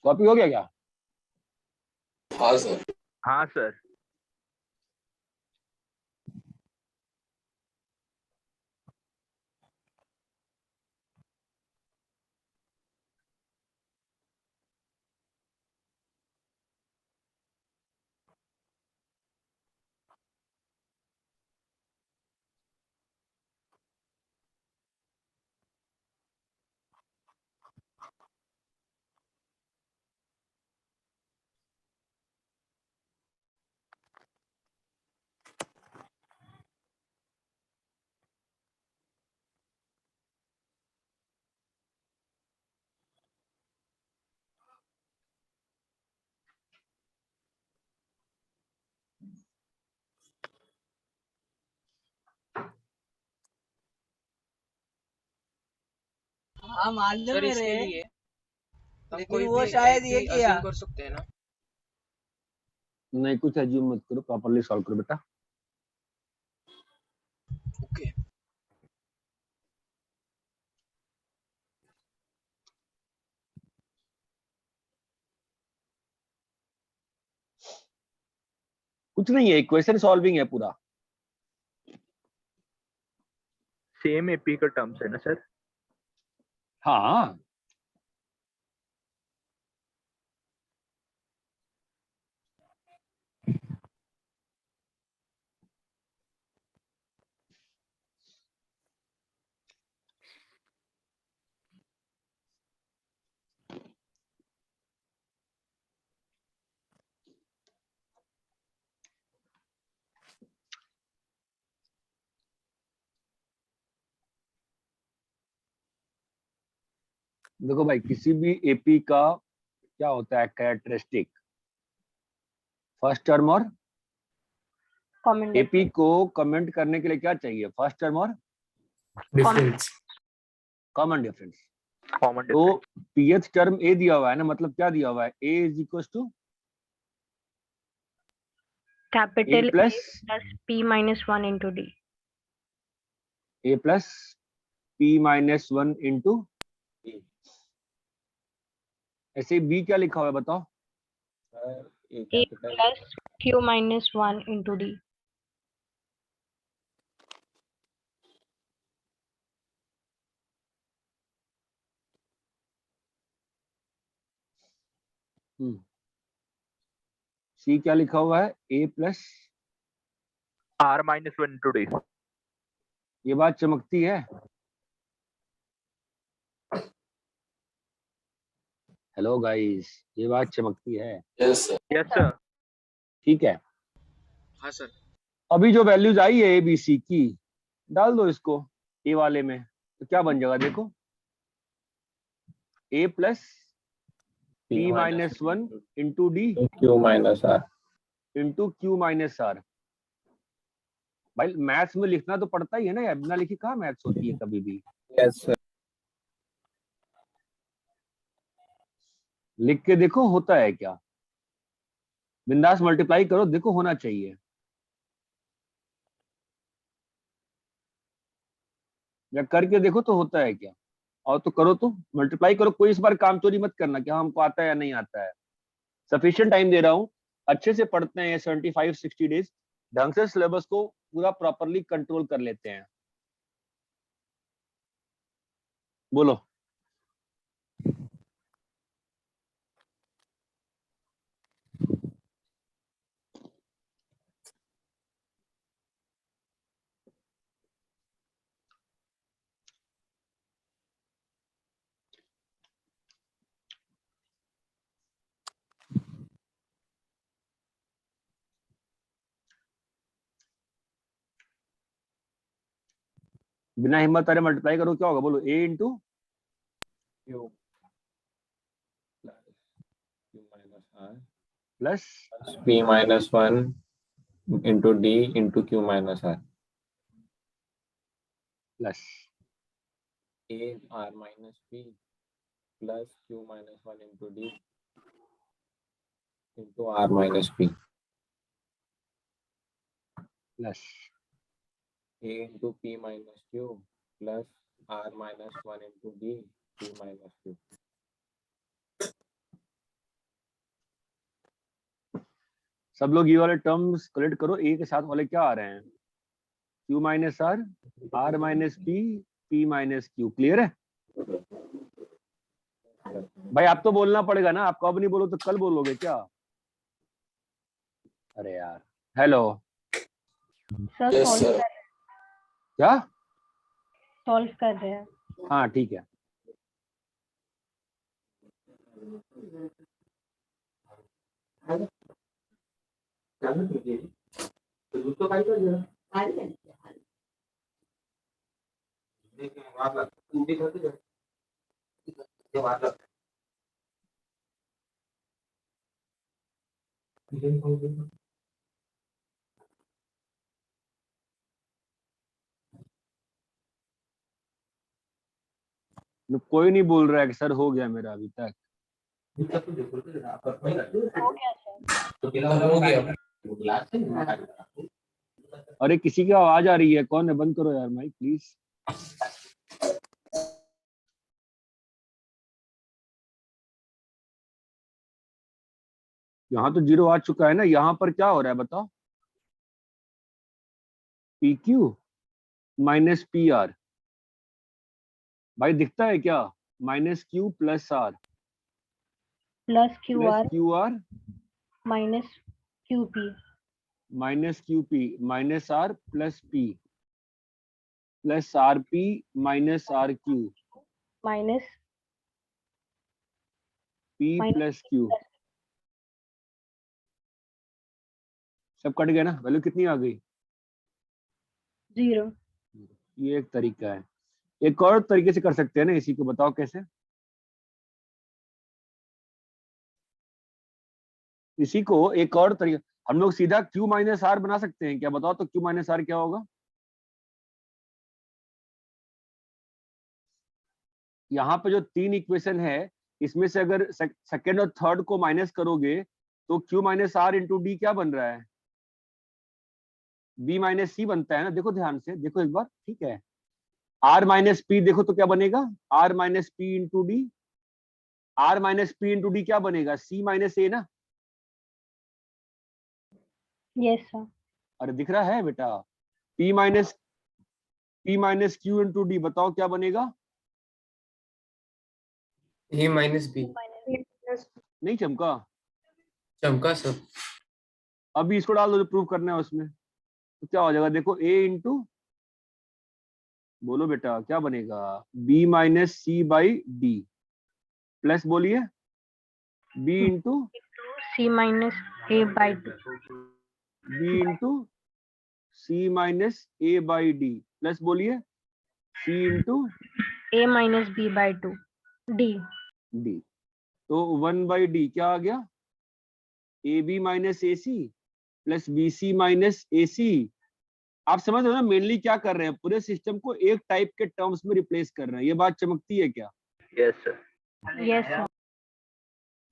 कॉपी हो गया क्या? हाँ सर। हाँ सर। हाँ मालूम सर इसके लिए हम लेकिन कोई वो भी शायद एक ये भी किया। assume कर सकते हैं ना। नहीं कुछ अज्यूम मत करो, प्रॉपर्ली सॉल्व करो बेटा। ओके कुछ नहीं है, इक्वेशन सॉल्विंग है पूरा। सेम एपी का टर्म्स है ना सर? हाँ देखो भाई, किसी भी एपी का क्या होता है कैरेक्टरिस्टिक, फर्स्ट टर्म और कॉमन एपी को कमेंट करने के लिए क्या चाहिए, फर्स्ट टर्म और डिफरेंस। Common difference. कॉमन तो पीएच टर्म ए दिया हुआ है ना, मतलब क्या दिया हुआ है, A is equal to capital A plus p minus 1 into d। A plus P minus 1 into, ऐसे बी क्या लिखा हुआ है बताओ, a plus q minus 1 into d। सी क्या लिखा हुआ है, ए प्लस, r-1 टू डी। ये बात चमकती है। हेलो गाइस, ये बात चमकती है। Yes sir. Yes sir. ठीक है, हाँ सर। अभी जो वैल्यूज आई है ए बी सी की, डाल दो इसको ए वाले में, तो क्या बन जाएगा देखो, A plus P minus 1 into D Q minus R into Q minus R. भाई मैथ्स में लिखना तो पड़ता ही है ना यार, बिना लिखे कहाँ मैथ्स होती है कभी भी। Yes sir. लिख के देखो होता है क्या, बिंदास मल्टीप्लाई करो, देखो होना चाहिए। या करके देखो तो होता है क्या, और तो करो, तो मल्टीप्लाई करो। कोई इस बार काम चोरी मत करना कि हाँ हमको आता है या नहीं आता है। सफिशिएंट टाइम दे रहा हूँ, अच्छे से पढ़ते हैं ये 75-60 डेज, ढंग से सिलेबस को पूरा प्रॉपरली कंट्रोल कर लेते हैं। बोलो। बिना हिम्मत हारे मल्टीप्लाई करो, क्या होगा बोलो। A into Q minus R plus P minus 1 into D into Q minus R. Plus A R minus P plus Q minus 1 into D into R minus P. Plus A into P minus Q plus R minus 1 into D P minus Q. सब लोग ये वाले terms collect करो। ए के साथ वाले क्या आ रहे हैं, Q minus R, R minus P, P minus Q. Clear है भाई? आप तो बोलना पड़ेगा ना, आप कब नहीं बोलो तो कल बोलोगे क्या? अरे यार। Hello sir Yes, solve sir. कर क्या? सॉल्व कर रहे हैं। हाँ ठीक है। कोई नहीं बोल रहा है कि सर हो गया मेरा अभी तक। हो गया सर। अरे किसी की आवाज आ रही है, कौन है? बंद करो यार माइक प्लीज। यहाँ तो 0 आ चुका है ना, यहाँ पर क्या हो रहा है बताओ? P Q minus P R. भाई दिखता है क्या? Minus Q plus R plus Q plus R Q R minus Q P minus Q P minus R plus P plus R P minus R Q minus P minus plus Q. सब cut गया ना? Value कितनी आ गई? 0। ये एक तरीका है। एक और तरीके से कर सकते हैं ना इसी को, बताओ कैसे? इसी को एक और तरीका, हम लोग सीधा Q माइनस आर बना सकते हैं क्या? बताओ तो Q माइनस आर क्या होगा? यहाँ पे जो 3 इक्वेशन है, इसमें से अगर सेकंड और थर्ड को माइनस करोगे तो Q minus R into D क्या बन रहा है? B माइनस सी बनता है ना। देखो ध्यान से देखो एक बार, ठीक है। R माइनस पी देखो तो क्या बनेगा? R minus P into D. R minus P into D क्या बनेगा? C माइनस ए ना। Yes sir. अरे दिख रहा है बेटा? P minus Q into D बताओ क्या बनेगा? A minus B. नहीं चमका? चमका सर। अभी इसको डाल दो जो प्रूव करना है उसमें, तो क्या हो जाएगा? देखो A इंटू, बोलो बेटा क्या बनेगा? B minus C by D plus बोलिए B into C minus A by D B into C minus A by D plus बोलिए C into A minus B by 2 D. D. तो 1 by D क्या आ गया? A B minus A C plus B C minus A C. आप समझ रहे हो ना मेनली क्या कर रहे हैं? पूरे सिस्टम को एक टाइप के टर्म्स में रिप्लेस कर रहे हैं। ये बात चमकती है क्या? Yes sir. Yes sir.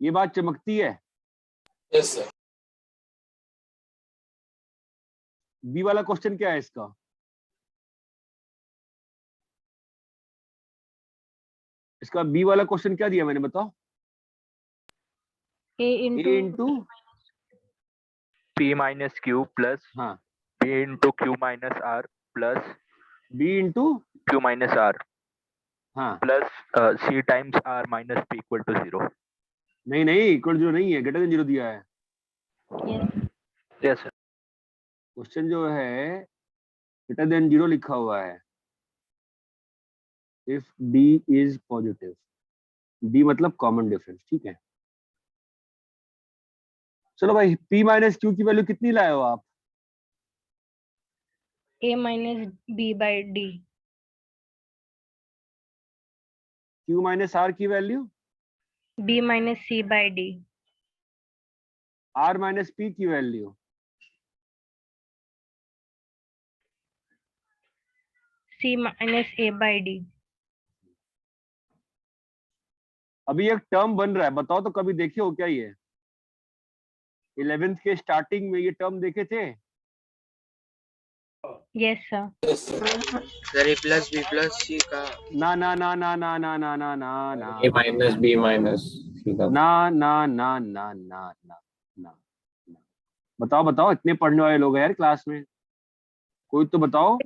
ये बात चमकती है। Yes sir. बी वाला क्वेश्चन क्या है इसका? इसका बी वाला क्वेश्चन क्या दिया मैंने, बताओ? A A into into, P minus Q plus हाँ, P into Q minus R plus B into, Q minus R हाँ, plus C times R minus P equal to 0. नहीं नहीं, इक्वल जीरो नहीं है, ग्रेटर देन जीरो दिया है। yes, Yes sir. Question जो है ग्रेटर देन जीरो लिखा हुआ है। If D is positive, D मतलब कॉमन डिफरेंस, ठीक है। चलो भाई, P माइनस क्यू की वैल्यू कितनी लाए हो आप? A minus B by D. Q minus R की value? B minus C by D. R minus P की value? C minus A by D. अभी एक टर्म बन रहा है, बताओ तो कभी देखे हो क्या ये? 11th के स्टार्टिंग में ये टर्म देखे थे? Yes sir. Yes sir. Sir A plus B plus C का ना ना ना ना ना ना ना ना ना ना A minus B minus C का ना ना ना ना ना ना ना। बताओ बताओ, इतने पढ़ने वाले लोग हैं यार क्लास में, कोई तो बताओ।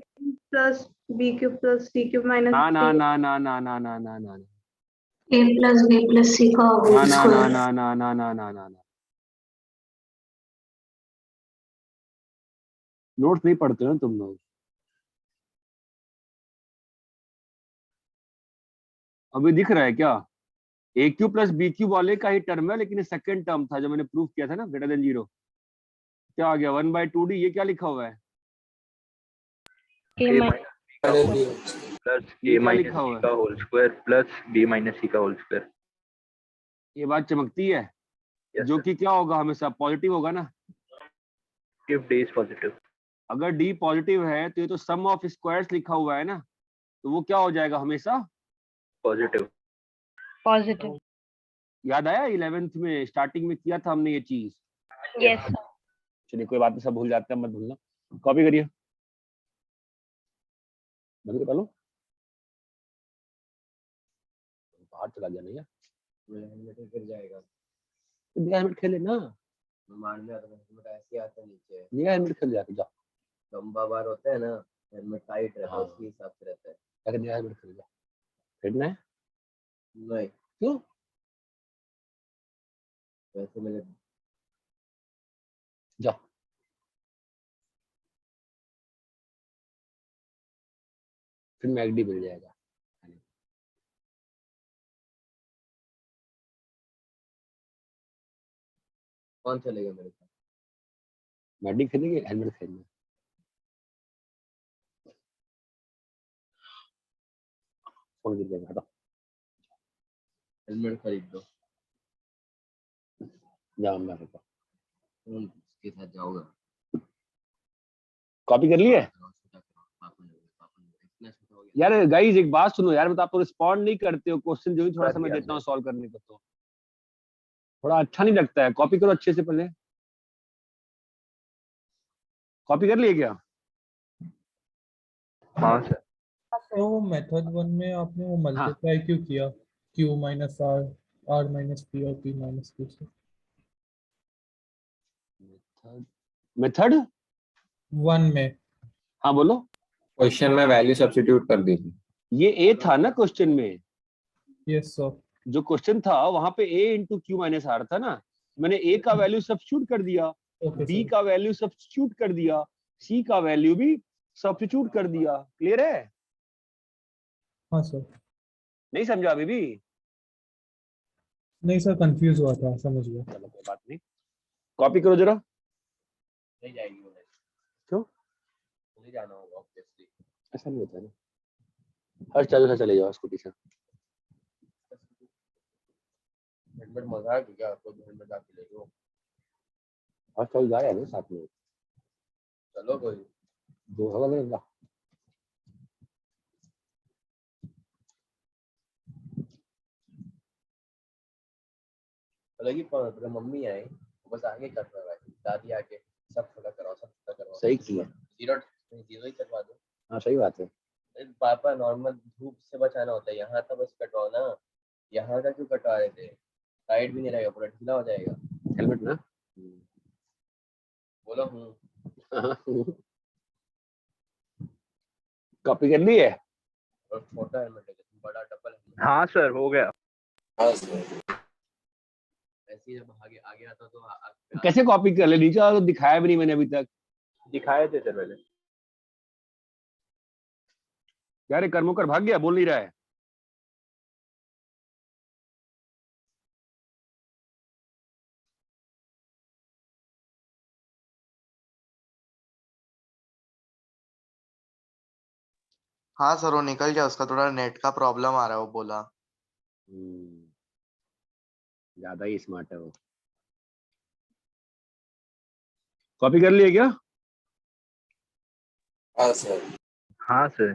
plus b cube plus c cube minus ना ना 3 ना ना ना ना ना ना ना A plus B plus C का ना होल ना ना स्क्वायर। ना ना ना ना ना ना ना। नोट्स नहीं पढ़ते हो तुम लोग? अभी दिख रहा है क्या? ए क्यू प्लस बी क्यू वाले का ही टर्म है, लेकिन ये सेकंड टर्म था जो मैंने प्रूफ किया था ना, ग्रेटर देन जीरो। क्या आ गया? 1/2D। ये क्या लिखा हुआ है? A A minus minus B plus ये A क्या minus लिखा हुआ C है? का whole square plus B minus C का होल स्क्वायर. ये बात चमकती है। Yes जो sir. कि क्या होगा, हमेशा पॉजिटिव होगा ना। If D is positive. अगर डी पॉजिटिव है तो ये तो सम ऑफ स्क्वायर्स लिखा हुआ है ना, तो वो क्या हो जाएगा हमेशा? Positive. positive. याद आया 11th में स्टार्टिंग में किया था हमने ये चीज। Yes sir. चलिए कोई बात नहीं, सब भूल जाते हैं, मत भूलना। कॉपी करिए, बंद कर लो। बाहर चला गया नहीं यार, गिर जाएगा। तो बिना हेलमेट खेले ना, मारने आता है, ऐसे आता नीचे। बिना हेलमेट खेल जाते जा। लंबा बार होता है ना, हेलमेट टाइट रहता है, हाँ। उसके हिसाब से रहता है। जाके बिना हेलमेट खेल जा। खेलना है? नहीं, क्यों? वैसे मैंने जा। फिर मैगडी मिल जाएगा। कौन चलेगा मेरे साथ? मैगडी खेलेंगे, हेलमेट खेलना। फोन गिर जाएगा, हटो। हेलमेट खरीद दो। जाओ मैं रुका। उसके साथ जाओगा। कॉपी कर लिए? इतना छोटा हो गया। यार गाइस एक बात सुनो यार, मतलब आप रिस्पॉन्ड नहीं करते हो क्वेश्चन जो भी थोड़ा सा मैं दिया देता हूँ सॉल्व करने को, तो थोड़ा अच्छा नहीं लगता है। कॉपी करो अच्छे से पहले। कॉपी कर लिए क्या? हाँ सर. तो मेथड 1 में आपने वो हाँ, मल्टीप्लाई क्यों किया, q minus R, R minus P और p माइनस क्यू से? मेथड 1 में हाँ बोलो। क्वेश्चन में वैल्यू सब्स्टिट्यूट कर दी थी। ये ए था ना क्वेश्चन में, यस सर। जो क्वेश्चन था वहां पे ए इंटू क्यू माइनस आर था ना। मैंने ए का वैल्यू सब्स्टिट्यूट कर दिया, ओके बी सर। का वैल्यू सब्स्टिट्यूट कर दिया, सी का वैल्यू भी सब्स्टिट्यूट कर दिया। क्लियर है? हाँ सर। नहीं समझा अभी भी? नहीं सर, कंफ्यूज हुआ था, समझ गया। चलो कोई बात नहीं, कॉपी करो जरा। नहीं जाएगी वो। क्यों? नहीं जाना होगा ऑब्वियसली। ऐसा नहीं होता है ना। हर चलो चले जाओ स्कूटी से। हेलमेट मजाक है क्या? आपको हेलमेट आके ले लो। हर चल जा रहा है ना साथ में। चलो कोई। दो हवा में ला। बोला कि मम्मी आई बस आगे कर रहा है, दादी आके सब छोटा कराओ, सब छोटा कराओ। सही किया। जीरो ही करवा दो। हाँ सही बात है। पापा नॉर्मल धूप से बचाना होता है, यहाँ था बस कटवाओ ना, यहाँ का क्यों कटवा रहे थे? टाइट भी नहीं रहेगा, पूरा ढीला हो जाएगा। हेलमेट ना। बोलो कॉपी कर ली है? और छोटा हेलमेट है, बड़ा डबल हेलमेट। हाँ सर हो गया। ऐसे ही जब आगे आगे आता तो कैसे कॉपी कर ले? नीचे वाला तो दिखाया भी नहीं मैंने अभी तक। दिखाए थे सर पहले। क्या रे कर्मोकर भाग गया, बोल नहीं रहा है? हाँ सर वो निकल गया, उसका थोड़ा नेट का प्रॉब्लम आ रहा है, वो बोला। ज्यादा ही स्मार्ट है वो। कॉपी कर लिए क्या? हाँ सर। हाँ सर।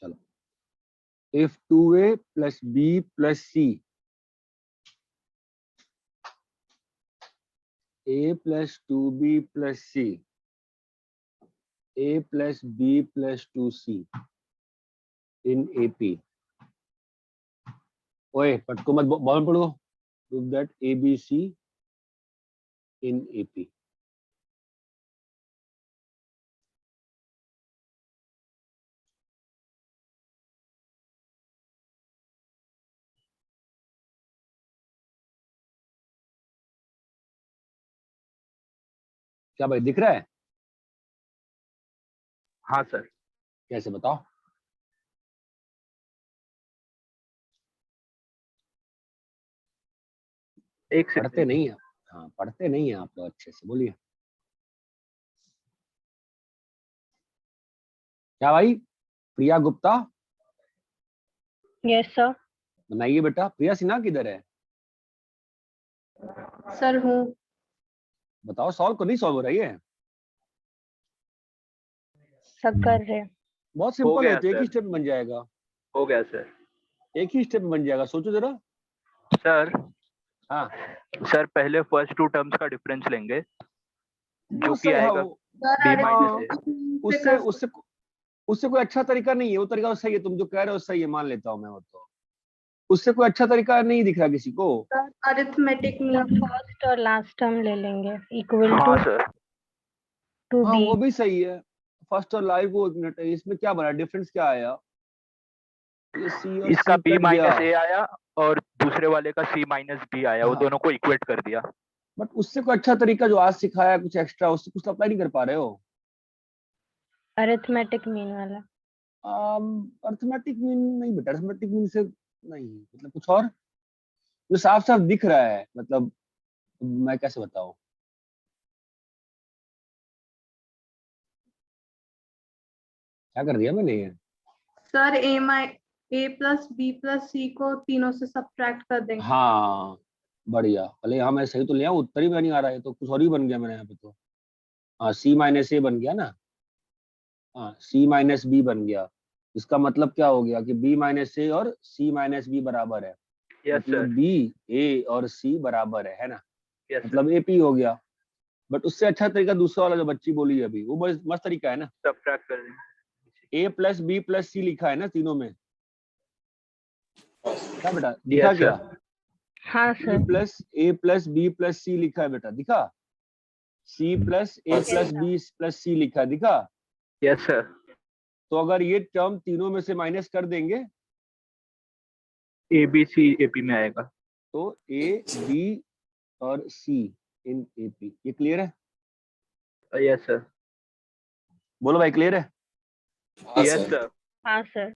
चलो, if 2a plus b plus c, a plus 2b plus c, a plus b plus 2c in AP. ओए पटको मत, बॉल पढ़ो। Prove that ABC in AP. क्या भाई दिख रहा है? हाँ सर। कैसे बताओ? एक पढ़ते सेकंड। नहीं है। हाँ पढ़ते नहीं है आप तो, अच्छे से बोलिए। क्या भाई? प्रिया गुप्ता यस सर। बनाइए बेटा। प्रिया सिन्हा किधर है? सर हूँ। बताओ, सॉल्व को नहीं सॉल्व हो रही है? सब कर रहे हैं। बहुत हो सिंपल गया है, तो एक ही सर। स्टेप में बन जाएगा। हो गया सर। एक ही स्टेप में बन जाएगा, सोचो जरा। सर हाँ सर पहले फर्स्ट टू टर्म्स का डिफरेंस लेंगे जो वो कि सही, हाँ, आएगा सर b अरे माइनस ए। उससे उससे उससे कोई अच्छा तरीका नहीं है। वो तरीका सही है, तुम जो कह रहे हो सही है, मान लेता हूँ मैं वो। तो उससे कोई अच्छा तरीका नहीं दिख रहा किसी को। अरिथमेटिक मीन फर्स्ट और लास्ट टर्म ले लेंगे इक्वल हाँ सर। टू हाँ बी। वो भी सही है। फर्स्ट और लाइव को, एक मिनट, इसमें क्या बना डिफरेंस, क्या आया? ये सी और इसका सी b कट गया, माइनस ए आया और दूसरे वाले का c माइनस b आया, वो हाँ। दोनों को इक्वेट कर दिया। बट उससे कोई अच्छा तरीका जो आज सिखाया कुछ एक्स्ट्रा, उससे कुछ अप्लाई नहीं कर पा रहे हो? अरिथमेटिक मीन वाला। अर्थमेटिक मीन नहीं बेटा, अर्थमेटिक मीन से नहीं, मतलब कुछ और जो साफ साफ दिख रहा है, मतलब मैं कैसे बताऊं? क्या कर दिया मैंने ये? Sir A plus B plus सी को तीनों से सब्ट्रैक्ट कर देंगे। हाँ बढ़िया, भले यहाँ मैं सही तो लिया, उत्तर ही में नहीं आ रहा है, तो कुछ और ही बन गया मैंने यहाँ पे तो। हाँ सी माइनस ए बन गया ना। हाँ सी माइनस बी बन गया। इसका मतलब क्या हो गया कि बी माइनस ए और सी माइनस बी बराबर है। Yes sir. मतलब बी ए और सी बराबर है ना? Yes sir. मतलब एपी हो गया। बट उससे अच्छा तरीका दूसरा वाला जो बच्ची बोली अभी, वो बस मस्त तरीका है ना। सब्ट्रैक्ट कर देंगे। ए प्लस बी प्लस सी लिखा है ना तीनों में। क्या बेटा दिखा? यस क्या सर। हाँ ए सर। प्लस बी प्लस सी लिखा है बेटा, दिखा? सी प्लस ए प्लस बी प्लस सी लिखा है, दिखा? Yes sir. तो अगर ये टर्म तीनों में से माइनस कर देंगे ए बी सी एपी में आएगा। तो ए बी और सी इन एपी। ये क्लियर है? Yes sir. बोलो भाई, क्लियर है? Yes sir. हाँ सर।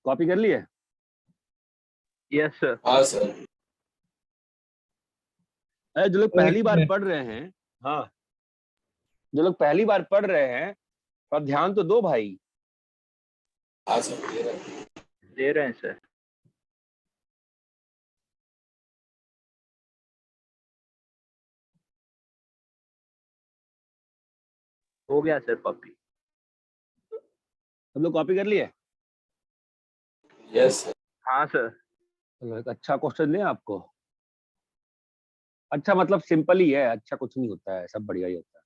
कॉपी कर लिए? Yes sir. हाँ सर। जो लोग पहली बार पढ़ रहे हैं, हाँ जो लोग पहली बार पढ़ रहे हैं, और ध्यान तो दो भाई। हाँ सर दे रहा है। दे रहे हैं सर। हो गया सर कॉपी। सब लोग कॉपी कर लिए? Yes sir. हाँ सर। चलो एक अच्छा क्वेश्चन दें आपको। अच्छा मतलब सिंपल ही है, अच्छा कुछ नहीं होता है, सब बढ़िया ही होता है।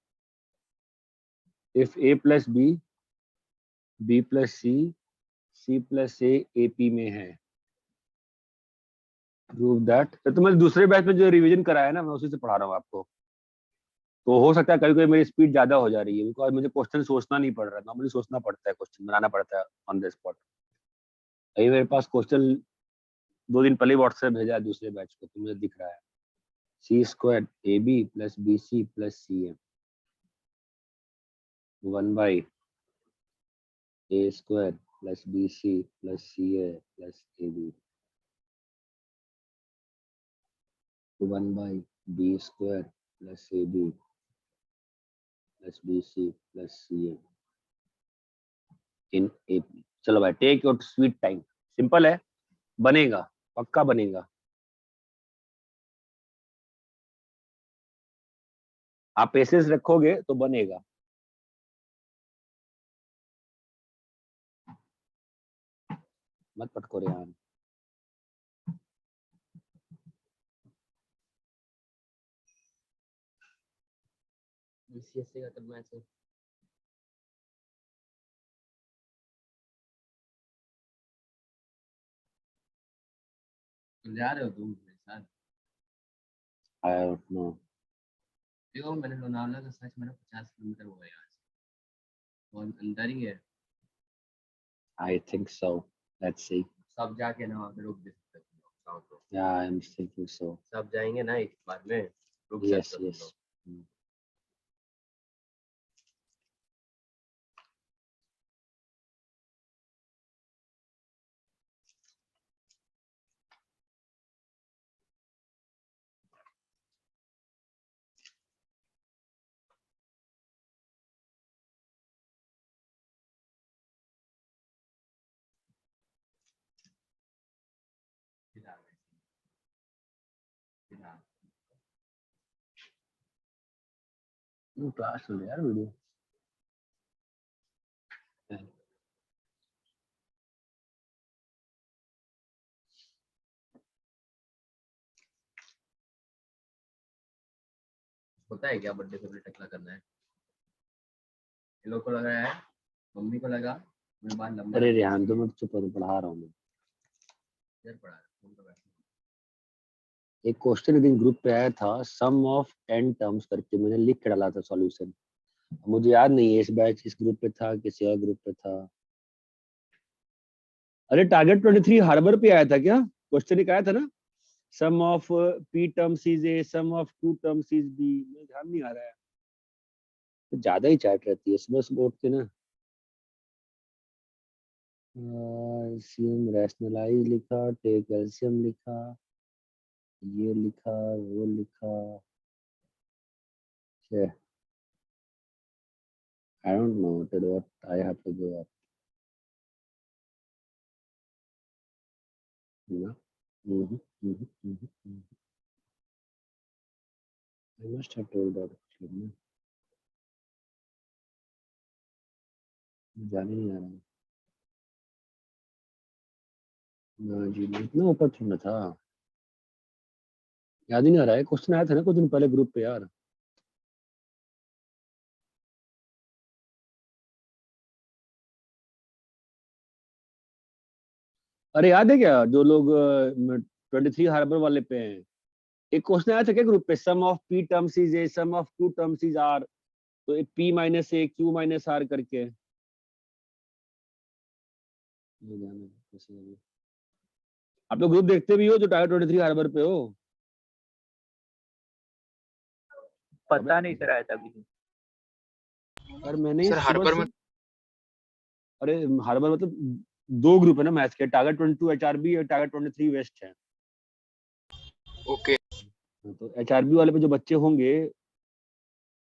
If a plus B, b plus C, c plus A AP में है, प्रूव दैट। तो मैं दूसरे बैच में जो रिवीजन कराया है ना, मैं उसी से पढ़ा रहा हूँ आपको। तो हो सकता है कभी कभी मेरी स्पीड ज्यादा हो जा रही है, बिकॉज मुझे क्वेश्चन सोचना नहीं पड़ रहा है, नॉर्मली सोचना पड़ता है, क्वेश्चन बनाना पड़ता है ऑन द स्पॉट। अभी मेरे पास क्वेश्चन 2 दिन पहले व्हाट्सएप भेजा है दूसरे बैच को, तो मुझे दिख रहा है c² AB plus BC plus CA 1/a² plus BC plus CA plus AB 1/b² plus AB plus BC plus CA in AP। चलो भाई, take your sweet time, simple है, बनेगा, पक्का बनेगा। आप पेशेंस रखोगे तो बनेगा। मत पटको रे यार। बीसीएससी का तब मैच है। जा रहे हो तुम मेरे साथ? I don't know. देखो मैंने लोनावला का सच मेरा 50 किलोमीटर हुआ है यहाँ से, और अंदर ही है। I think so, let's see. सब जाके ना वहाँ पे रुक भी सकते हो तुम लोग, चाहो तो। या आई एम थिंकिंग सो। सब जाएंगे ना एक बार में, रुक यस सकते हो तुम यस। लोग। क्लास चल रहा है यार वीडियो। पता है क्या बर्थडे सेलिब्रेट टकला करना है? इन लोग को लगा है, मम्मी को लगा मैं बाल लंबा अरे रखूं रेहान तो इसलिए। मैं चुप हो, पढ़ा रहा हूँ मैं। इधर पड़ा है, फोन पे बैठा एक क्वेश्चन एक दिन ग्रुप पे आया था, सम ऑफ 10 टर्म्स करके, मैंने लिख के डाला था सॉल्यूशन। मुझे याद नहीं है इस बैच इस ग्रुप पे था किसी और ग्रुप पे था। अरे टारगेट 23 हार्बर पे आया था क्या? क्वेश्चन एक आया था ना, sum of p terms is a, sum of 2 terms is b। मुझे ध्यान नहीं आ रहा है, तो ज्यादा ही चैट रहती है सुबह सुबह उठ के ना। एलसीएम रैशनलाइज लिखा, टेक एलसीएम लिखा, ये लिखा, वो लिखा। I don't know what I have to go up. No. I must have told that actually. No. जाने नहीं आ रहा। ना जी, इतना ऊपर छोड़ना था, याद ही नहीं आ रहा है। क्वेश्चन आया था ना कुछ दिन पहले ग्रुप पे यार। अरे याद है क्या, जो लोग 23 हार्बर वाले पे हैं, एक क्वेश्चन आया था क्या ग्रुप पे, sum of p terms is a, sum of 2 terms is r, तो p minus a q minus r करके। आप लोग ग्रुप देखते भी हो जो टायर 23 हार्बर पे हो? पता नहीं सर आया था अभी। और मैंने सर सुबह हार्बर से, में अरे हार्बर मतलब 2 ग्रुप है ना मैथ्स के, टारगेट 22 HRB और टारगेट 23 वेस्ट है। ओके तो HRB वाले पे जो बच्चे होंगे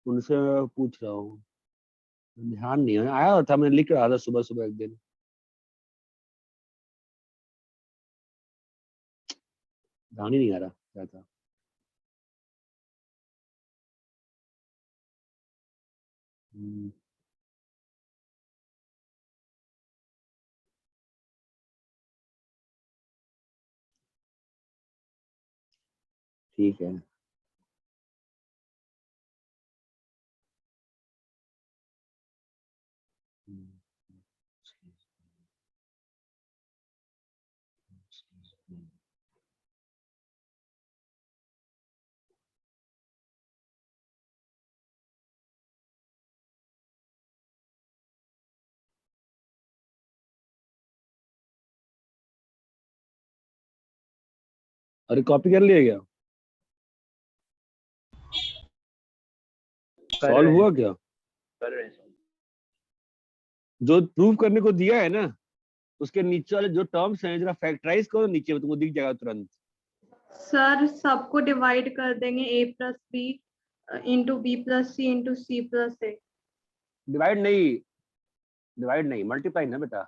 उनसे पूछ रहा हूँ, ध्यान नहीं है, आया था मैंने लिख रहा था सुबह सुबह एक दिन। ध्यान ही नहीं आ रहा क्या था। ठीक है, अरे कॉपी कर लिया क्या? कर सॉल्व रहे हुआ हैं, क्या? कर रहे हैं। जो प्रूव करने को दिया है ना, उसके नीचे वाले जो टर्म्स हैं जरा फैक्टराइज करो, नीचे तुमको दिख जाएगा तुरंत। सर सबको डिवाइड कर देंगे a plus B into B plus C into C plus A. Divide नहीं मल्टीप्लाई ना बेटा।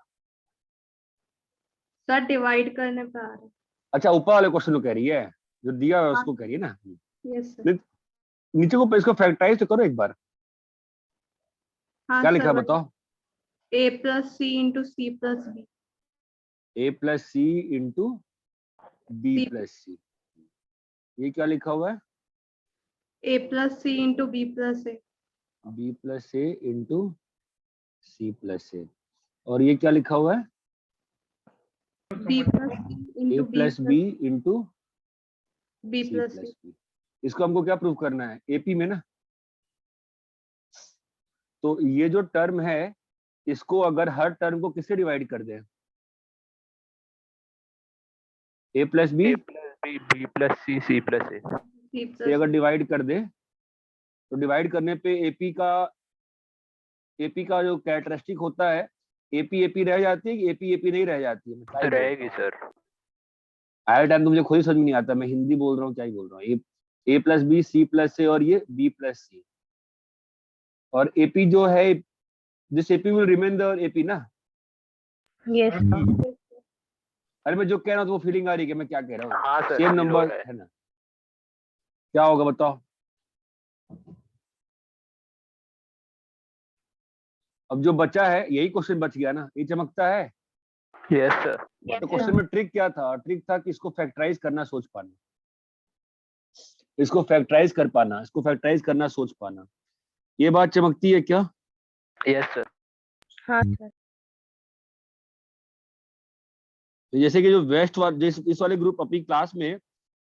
सर डिवाइड करने पे आ रहा अच्छा ऊपर वाले क्वेश्चन को कह रही है, जो दिया है उसको कह रही है ना। है। Yes sir. नीचे को इसको फैक्टराइज तो करो एक बार। हाँ क्या लिखा सर है बताओ? a plus C into C plus B. a plus C into B C plus C, ये क्या लिखा हुआ है? a plus C into B plus A. B plus A into C plus A, और ये क्या लिखा हुआ है? b plus C A into B plus B into B C plus plus C. B. इसको हमको क्या प्रूव करना है? एपी में ना। तो ये जो टर्म है, इसको अगर हर टर्म को किससे डिवाइड कर दें? ए प्लस बी ए प्लस बी, बी प्लस सी, सी प्लस ए। सी से प्लस अगर डिवाइड कर दे, तो डिवाइड करने पे एपी का जो कैरेक्टरिस्टिक होता है, एपी एपी रह जाती है कि एपी एपी नहीं रह जाती है? मैं क्या ही बोलता रहेगी हूँ। सर। आए टाइम तो मुझे खुद ही समझ में नहीं आता, मैं हिंदी बोल रहा हूँ क्या ही बोल रहा हूँ। A plus B C plus A, और ये बी प्लस सी, और एपी जो है, this AP will remain the AP ना। Yes sir. अरे मैं जो कह रहा हूँ तो वो फीलिंग आ रही है कि मैं क्या कह रहा हूँ? हाँ सर, सेम फील हो नंबर रहा है। है ना। क्या होगा बताओ? अब जो बचा है यही क्वेश्चन बच गया ना, ये चमकता है। Yes sir. तो क्वेश्चन में ट्रिक क्या था? ट्रिक था कि इसको फैक्टराइज करना सोच पाना, इसको फैक्टराइज कर पाना, इसको फैक्टराइज करना सोच पाना। ये बात चमकती है क्या? Yes sir. हाँ सर। तो जैसे कि जो वेस्ट वाले, इस वाले ग्रुप अपनी क्लास में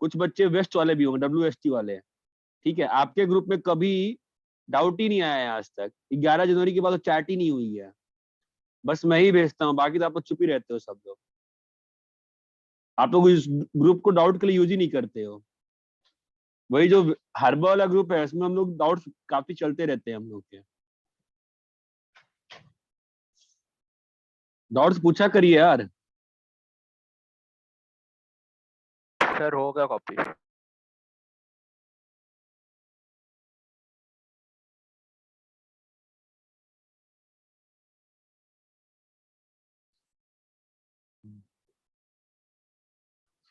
कुछ बच्चे वेस्ट वाले भी होंगे, WST वाले, ठीक है। आपके ग्रुप में कभी डाउट ही नहीं आया है आज तक। 11 जनवरी के बाद तो चैट ही नहीं हुई है, बस मैं ही भेजता हूँ, बाकी तो आप लोग चुप ही रहते हो सब लोग। आप लोग इस ग्रुप को डाउट के लिए यूज ही नहीं करते हो। वही जो हर्बा वाला ग्रुप है, इसमें हम लोग डाउट्स काफी चलते रहते हैं हम लोग के। डाउट्स पूछा करिए यार। सर हो गया कॉपी।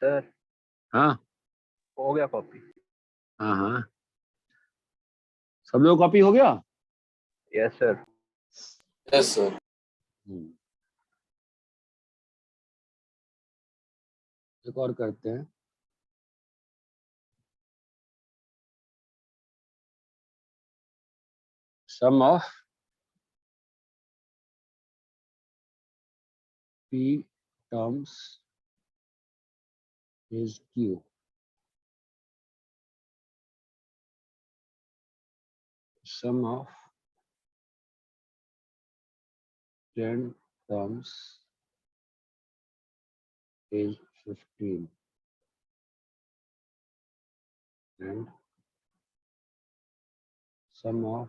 सर हाँ हो गया कॉपी। हाँ हाँ, सब लोग कॉपी हो गया। Yes sir. Yes sir. एक और करते हैं। सम of p terms is q. Sum of 10 terms is 15, and sum of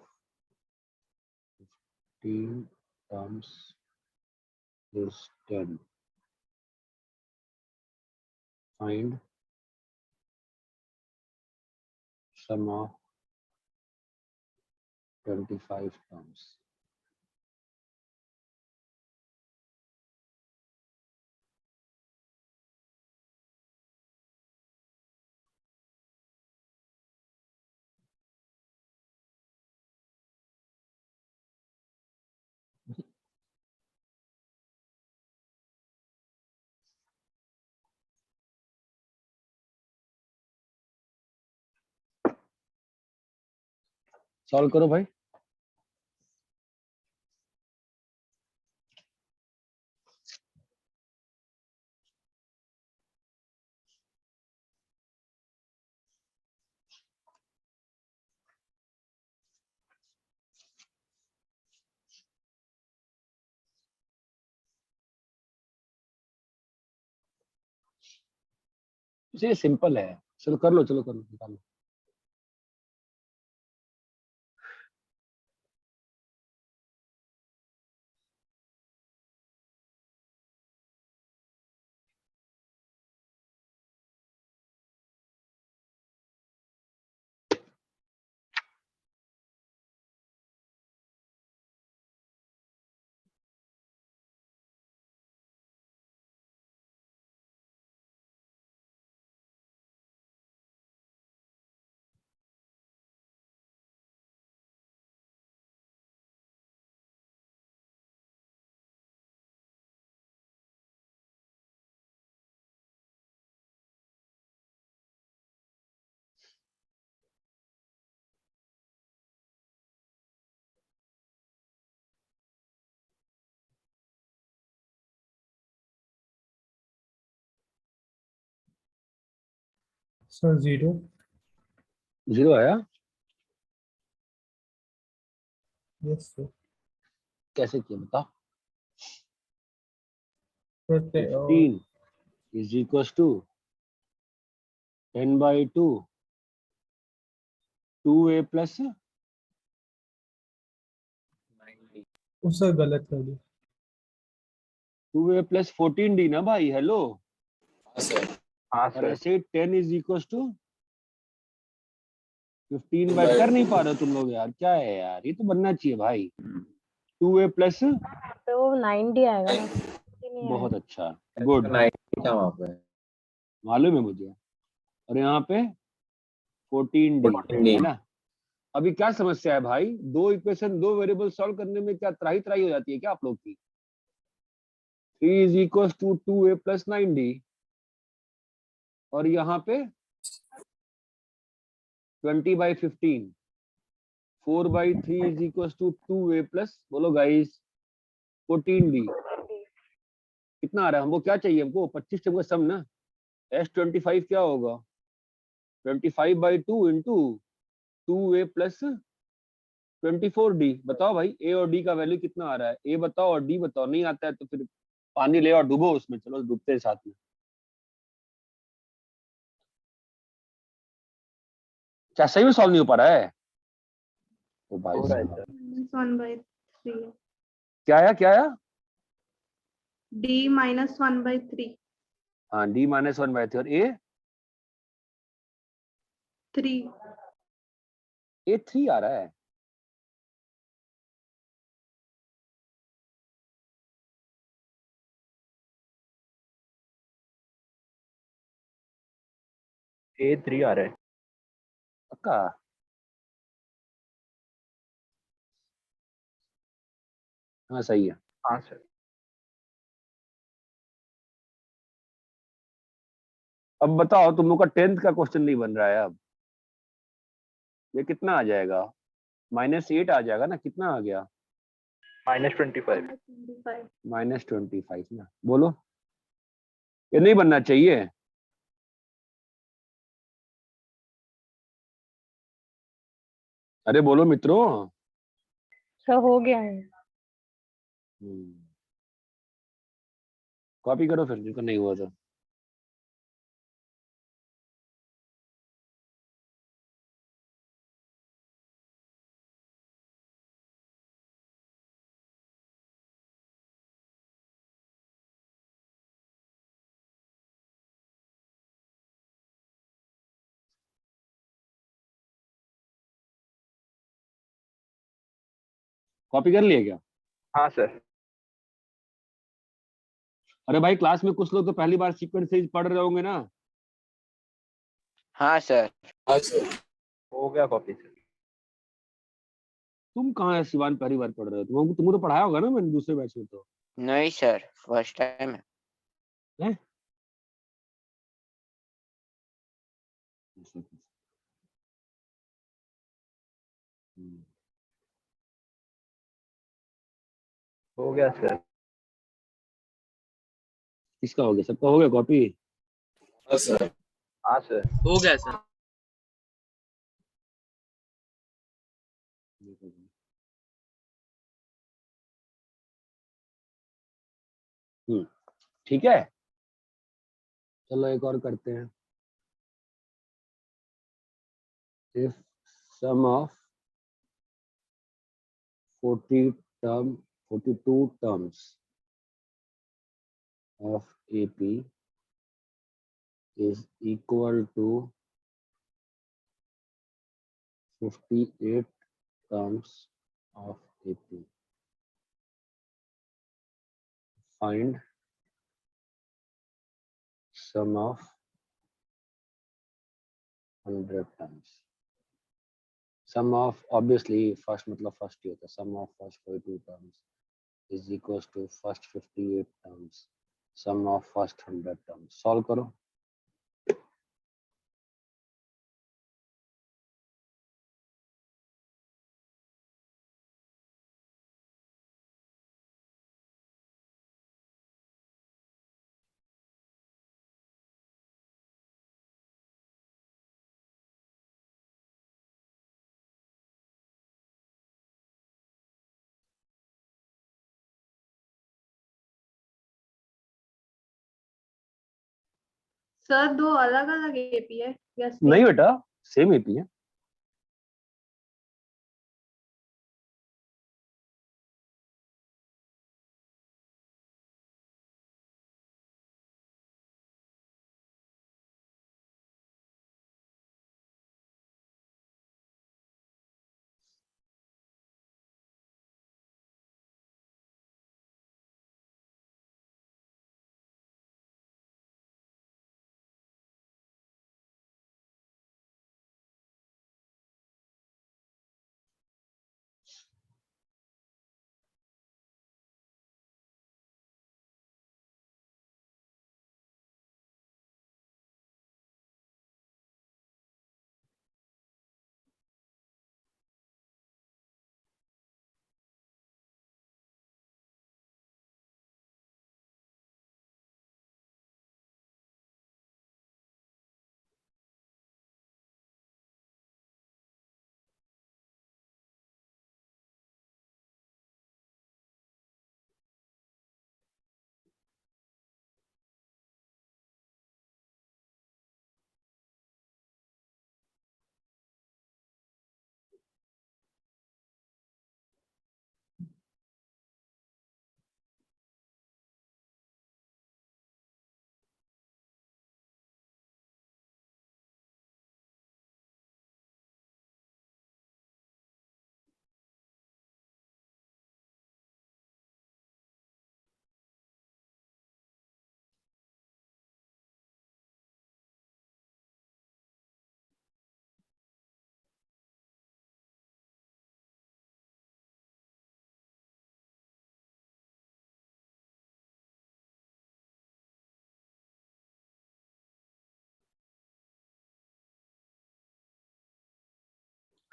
15 terms is 10. Find sum of 25 terms. Solve करो भाई। ये सिंपल है, चलो कर लो, चलो कर लो, निकालो। सर 0। 0 आया? Yes sir. कैसे किया बताओ? Sir 15 is equals to 10/2 2a plus sir गलत कर दिया। 2a plus 14d ना भाई, हेलो। हाँ सर। हाँ और सर। ऐसे 10 is equals to 15 by कर नहीं पा रहे हो तुम लोग यार, क्या है यार, ये तो बनना चाहिए भाई। 2a plus तो 90 आएगा ना, 50 नहीं बहुत आएगा। अच्छा, गुड, 90 था वहाँ पे। मालूम है मुझे। और यहाँ पे 14d 14D। है ना। अभी क्या समस्या है भाई, दो इक्वेशन दो वेरिएबल सॉल्व करने में क्या त्राही त्राही हो जाती है क्या आप लोग की? 3 is equals to 2a plus 9d और यहाँ पे 20/15 4/3 is equals to 2a plus, बोलो गाइस, 14d। कितना आ रहा है हमको, क्या चाहिए हमको? 25 टर्म का सम ना। S25 क्या होगा? 25/2 इंटू 2a प्लस 24d। बताओ भाई, a और d का वैल्यू कितना आ रहा है? a बताओ और d बताओ। नहीं आता है तो फिर पानी ले और डूबो उसमें, चलो डूबते हैं साथ में। क्या सही में सॉल्व नहीं हो पा रहा है? ओ भाई हो रहा है साहब, सर। 1/3 क्या आया, क्या आया? d -1/3 हाँ, d -1/3 और a 3 3 आ रहा है। A3 आ रहा है। पक्का? हाँ सही है। हाँ सर। अब बताओ, तुम लोग का 10th का क्वेश्चन नहीं बन रहा है अब। ये कितना आ जाएगा? -8 आ जाएगा ना, कितना आ गया? -25। -25 -25 ना, बोलो। ये नहीं बनना चाहिए। अरे बोलो मित्रों। सर हो गया है। कॉपी करो फिर, जिनको नहीं हुआ तो। कॉपी कर लिए क्या? हाँ सर। अरे भाई, क्लास में कुछ लोग तो पहली बार सीक्वेंस सीरीज पढ़ रहे होंगे ना। हाँ सर। हाँ सर। हो गया कॉपी सर। तुम कहाँ है शिवान, पहली बार पढ़ रहे हो? तुमको तो पढ़ाया होगा ना मैंने दूसरे बैच में तो। नहीं सर, फर्स्ट टाइम है। हैं? हो गया सर। किसका हो गया? सबका हो गया कॉपी? हाँ सर। हाँ सर। हो गया सर। ठीक है, चलो एक और करते हैं। If sum of 42 terms of AP is equal to 58 terms of AP. Find sum of 100 terms. Sum of obviously first मतलब first ही होता है. Sum of first 42 terms is equals to first 58 terms. Sum of first 100 terms. Solve करो. Sir दो अलग अलग AP है या नहीं same? बेटा, सेम एपी है.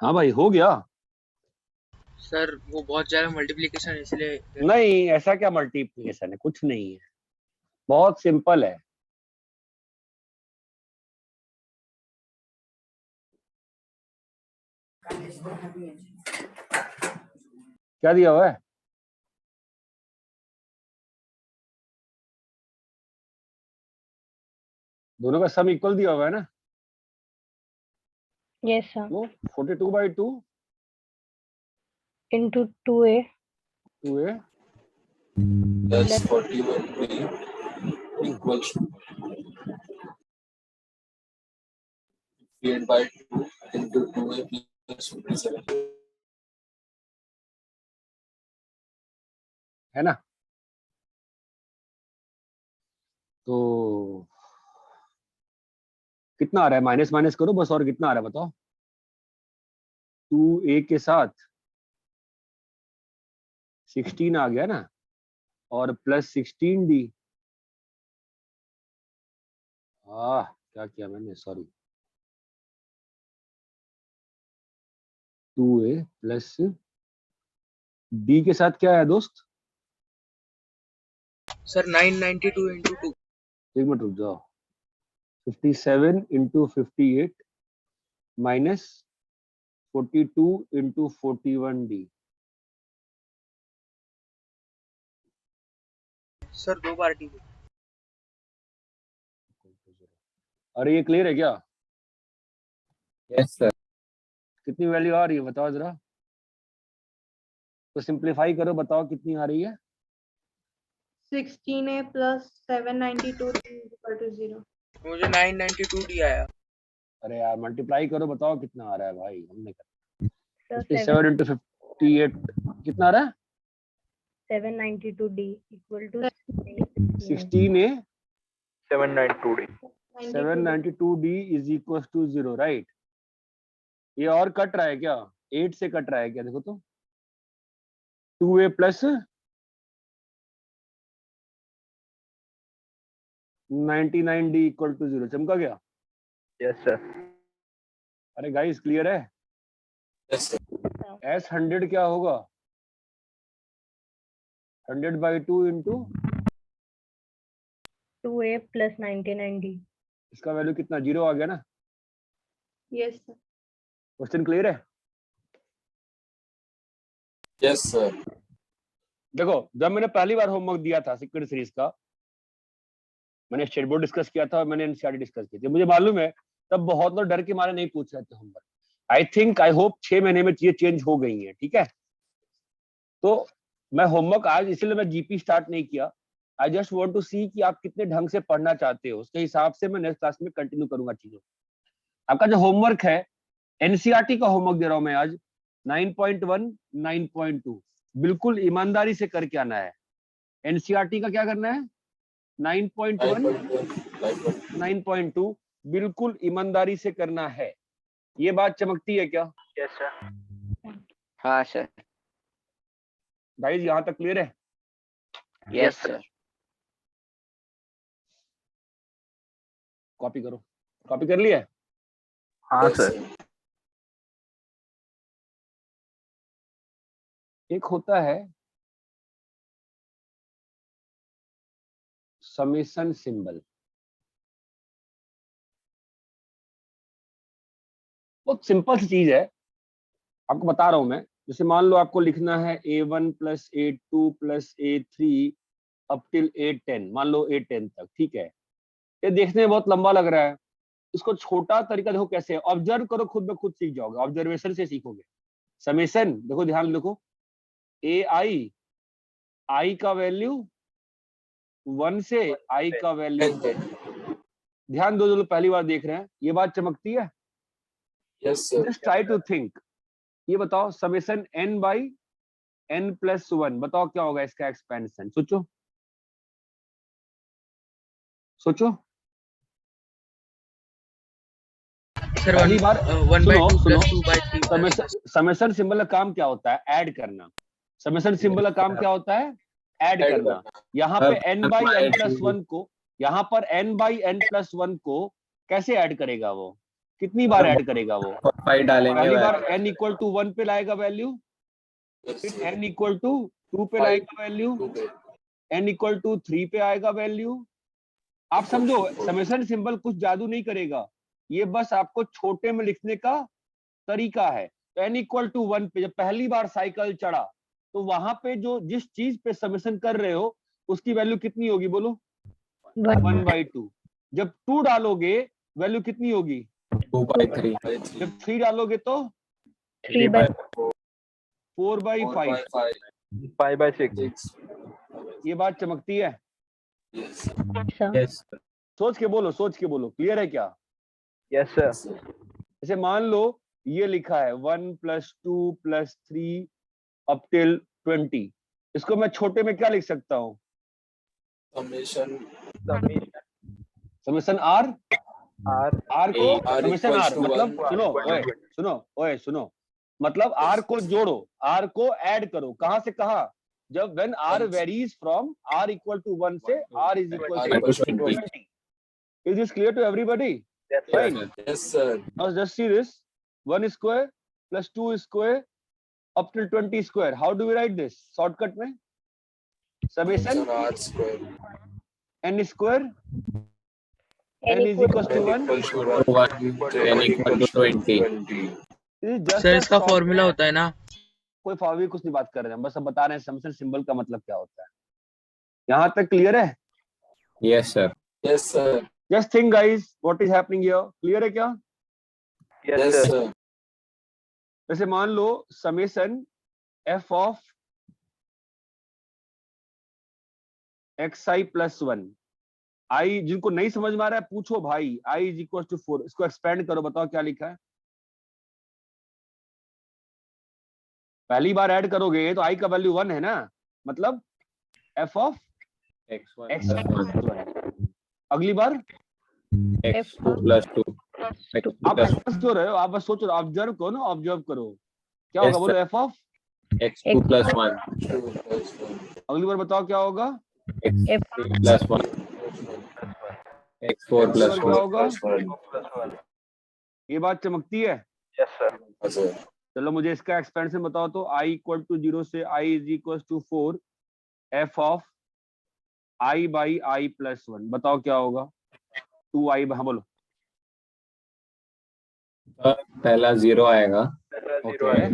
हाँ भाई, हो गया. सर वो बहुत ज्यादा मल्टीप्लिकेशन इसलिए नहीं, ऐसा क्या मल्टीप्लिकेशन है? कुछ नहीं है, बहुत सिंपल है. क्या दिया हुआ है? दोनों का सम इक्वल दिया हुआ है ना? Yes sir. वो 42/2 Into 2a 2a That's 41B equals 58/2 into 2A plus 57. है ना? तो कितना आ रहा है? माइनस माइनस करो बस. और कितना आ रहा है बताओ? 2a के साथ 16 आ गया ना, और प्लस 16d. क्या किया मैंने? सॉरी. 2a प्लस d के साथ क्या है दोस्त? सर 992 into 2 एक मिनट रुक जाओ। 57 into 58 minus 42 into 41d। Sir 2 बार डी। अरे ये क्लियर है क्या? Yes sir. कितनी वैल्यू आ रही है बताओ जरा, तो सिंप्लीफाई करो, बताओ कितनी आ रही है? 16a plus 792 is equal to 0. मुझे 992 डी आया। अरे यार मल्टीप्लाई करो, बताओ कितना आ रहा है भाई, हमने So 57 into 58 कितना आ रहा है? 792d equal to 16a 792d 792d is equals to 0, right? ये और कट रहा है क्या? 8 से कट रहा है क्या? देखो तो 2a plus 99d equal to 0। चमका गया? Yes sir. अरे गाइस क्लियर है? Yes sir. s 100 क्या होगा? 100/2 इंटू 2a plus 99d. इसका वैल्यू कितना? 0 आ गया ना? Yes, sir. क्वेश्चन क्लियर है? Yes sir. देखो जब मैंने पहली बार होमवर्क दिया था सीक्वेंट सीरीज का, मैंने स्टेट बोर्ड डिस्कस किया था और मैंने एनसीईआरटी डिस्कस की थी, मुझे मालूम है तब बहुत लोग डर के मारे नहीं पूछ रहे थे homework. I think I hope 6 महीने में चीजें चेंज हो गई हैं, ठीक है? तो मैं होमवर्क आज इसलिए मैं जीपी स्टार्ट नहीं किया, आई जस्ट वांट टू सी कि आप कितने ढंग से पढ़ना चाहते हो, उसके हिसाब से मैं नेक्स्ट क्लास में कंटिन्यू करूंगा चीजों। आपका जो होमवर्क है एनसीईआरटी का होमवर्क दे रहा हूं मैं आज, 9.1 9.2 बिल्कुल ईमानदारी से करके आना है। एनसीईआरटी का क्या करना है? 9.1 9.2 बिल्कुल ईमानदारी से करना है। ये बात चमकती है क्या? Yes sir. हाँ सर। गाइस यहाँ तक क्लियर है? Yes sir. कॉपी करो। कॉपी कर लिया? हाँ सर। एक होता है समेशन सिंबल, बहुत सिंपल सी चीज है, आपको बता रहा हूं मैं। जैसे मान लो आपको लिखना है a1 plus a2 plus a3 up till a10, मान लो a10 तक, ठीक है? ये देखने में बहुत लंबा लग रहा है, इसको छोटा तरीका देखो कैसे, ऑब्जर्व करो, खुद ब खुद सीख जाओगे, ऑब्जर्वेशन से सीखोगे। समेशन देखो, ध्यान देखो, आई का वैल्यू 1 से आई का वैल्यू 10। ध्यान दो, जो लोग पहली बार देख रहे हैं, ये बात चमकती है? Yes sir. Just try to think. ये बताओ summation n by n plus 1, बताओ क्या होगा इसका एक्सपेंशन? सोचो सोचो। सर पहली बार 1/2 सुनो plus 2/3 समेशन सिंबल का काम क्या होता है? ऐड करना। समेशन सिंबल का काम क्या होता है? ऐड करना। यहाँ पे n बाई n प्लस 1 को, यहाँ पर n बाई n प्लस 1 को कैसे ऐड करेगा वो? कितनी बार ऐड करेगा वो? 5 डालेंगे। पहली बार n इक्वल टू 1 पे लाएगा वैल्यू, फिर n इक्वल टू 2 पे लाएगा वैल्यू, n इक्वल टू 3 पे आएगा वैल्यू। आप समझो, समेशन सिंबल कुछ जादू नहीं करेगा, ये बस आपको छोटे में लिखने का तरीका है। तो n इक्वल टू 1 पे जब पहली बार साइकिल चढ़ा, तो वहां पे जो जिस चीज पे समेशन कर रहे हो उसकी वैल्यू कितनी होगी? बोलो 1/2। जब 2 डालोगे वैल्यू कितनी होगी? 2/3। जब 3 डालोगे तो 4/5। 5/6। ये बात चमकती है? यस सोच के बोलो, सोच के बोलो, क्लियर है क्या? Yes sir. जैसे मान लो ये लिखा है 1 + 2 + 3 अप टिल 20, इसको मैं छोटे में क्या लिख सकता हूँ? समेशन समेशन आर को समेशन आर मतलब सुनो, मतलब आर को जोड़ो, आर को ऐड करो। कहां से कहा? जब when R varies from r equal to 1 से r is equal to 20। Is this clear to everybody? Fine. Yes sir. Now just see this, 1 square plus 2 square up till 20 square. How do we write this? Shortcut में summation Sir, R square. n square n is equals to 1. Equals to 1. N equal to 20. This is just sir a इसका short- formula होता है ना? कोई formula कुछ नहीं बात कर रहे हैं, बस अब बता रहे हैं समेशन सिंबल का मतलब क्या होता है। यहाँ तक क्लियर है? Yes, sir. Yes, sir. Just think guys, what is happening here? Clear है क्या? Yes, sir. जैसे मान लो summation f of xi plus 1, i जिनको नहीं समझ में आ रहा है पूछो भाई, i is equals to 4, इसको एक्सपेंड करो, बताओ क्या लिखा है। पहली बार ऐड करोगे तो i का वैल्यू 1 है ना, मतलब f of X1 x plus 1. 1। अगली बार X2 plus 2. आप समझ क्यों रहे हो, आप बस सोचो, ऑब्जर्व करो ना, ऑब्जर्व करो क्या Yes, होगा, बोलो sir. f of X2 plus 1. अगली बार बताओ क्या होगा, X3 plus 1. X4 अगली plus बार क्या 1. होगा, ये बात चमकती है। Yes sir. चलो मुझे इसका एक्सपेंशन बताओ तो, i इक्वल टू 0 से i is equal to 4 f of i by i plus 1, बताओ क्या होगा, 2i, हाँ बोलो। पहला 0 आएगा, ओके,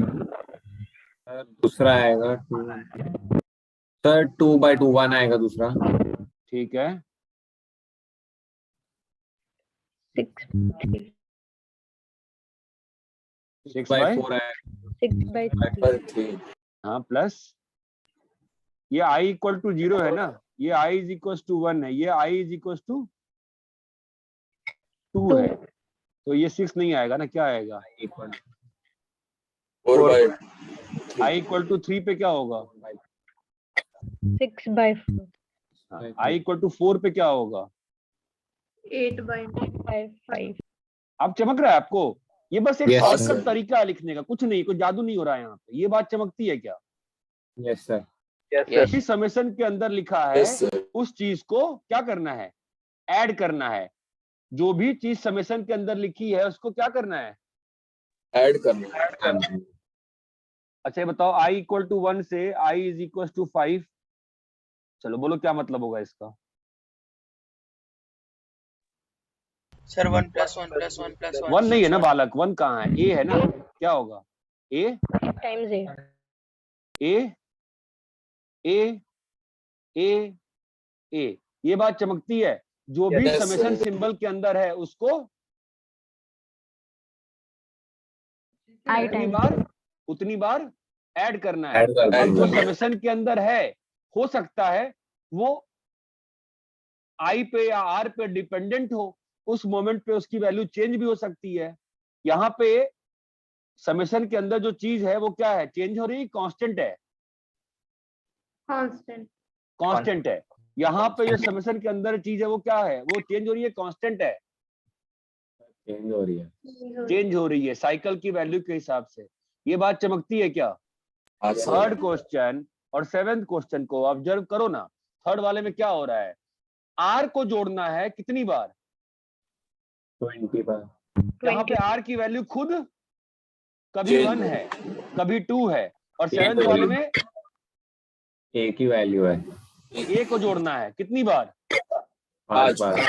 दूसरा आएगा 2. सर 2/2 1 आएगा दूसरा। ठीक है, 6/4 आएगा। 6/3 हाँ प्लस ये i इक्वल टू 0 है ना, ये i इज इक्वल टू 1 है, ये i इज इक्वल टू 2 है, तो ये 6 नहीं आएगा ना, क्या आएगा, 4/3. i इक्वल टू 3 पे क्या होगा, 6/4 i इक्वल टू 4 पे क्या होगा, 8/5। आप चमक रहा है आपको, ये बस एक Yes, शॉर्टकट sir. तरीका है लिखने का, कुछ नहीं, कोई जादू नहीं हो रहा है यहाँ पे, ये बात चमकती है क्या। Yes sir. यस इस समेशन के अंदर लिखा है यस सर। उस चीज को क्या करना है, ऐड करना है, जो भी चीज समेशन के अंदर लिखी है उसको क्या करना है, ऐड करना। अच्छा ये बताओ i इक्वल टू 1 से i इज इक्वल टू 5, चलो बोलो क्या मतलब होगा इसका, सर 1 + 1 + 1 + 1 1 नहीं है ना बालक, 1 कहाँ है, a है ना, क्या होगा a times a a a a, ये बात चमकती है, जो भी Yes, समेशन sir. सिंबल के अंदर है उसको I उतनी बार ऐड करना है, ऐड करना और जो है। समेशन के अंदर है हो सकता है वो i पे या r पे डिपेंडेंट हो, उस मोमेंट पे उसकी वैल्यू चेंज भी हो सकती है। यहाँ पे समेशन के अंदर जो चीज है वो क्या है, चेंज हो रही, कांस्टेंट है, कांस्टेंट कांस्टेंट है। यहाँ पे जो समेशन के अंदर चीज है वो क्या है, वो चेंज हो रही है, कांस्टेंट है, चेंज हो रही है। चेंज हो रही है साइकिल की वैल्यू के हिसाब से। ये बात चमकती है क्या। हाँ सर। थर्ड क्वेश्चन और सेवेंथ क्वेश्चन को ऑब्जर्व करो ना, थर्ड वाले में क्या हो रहा है, आर को जोड़ना है कितनी बार, 20 बार। यहाँ पे आर की वैल्यू खुद कभी 1 है कभी 2 है, और सेवेंथ वाले में एक ही वैल्यू है, ए को जोड़ना है कितनी बार, 5 बार।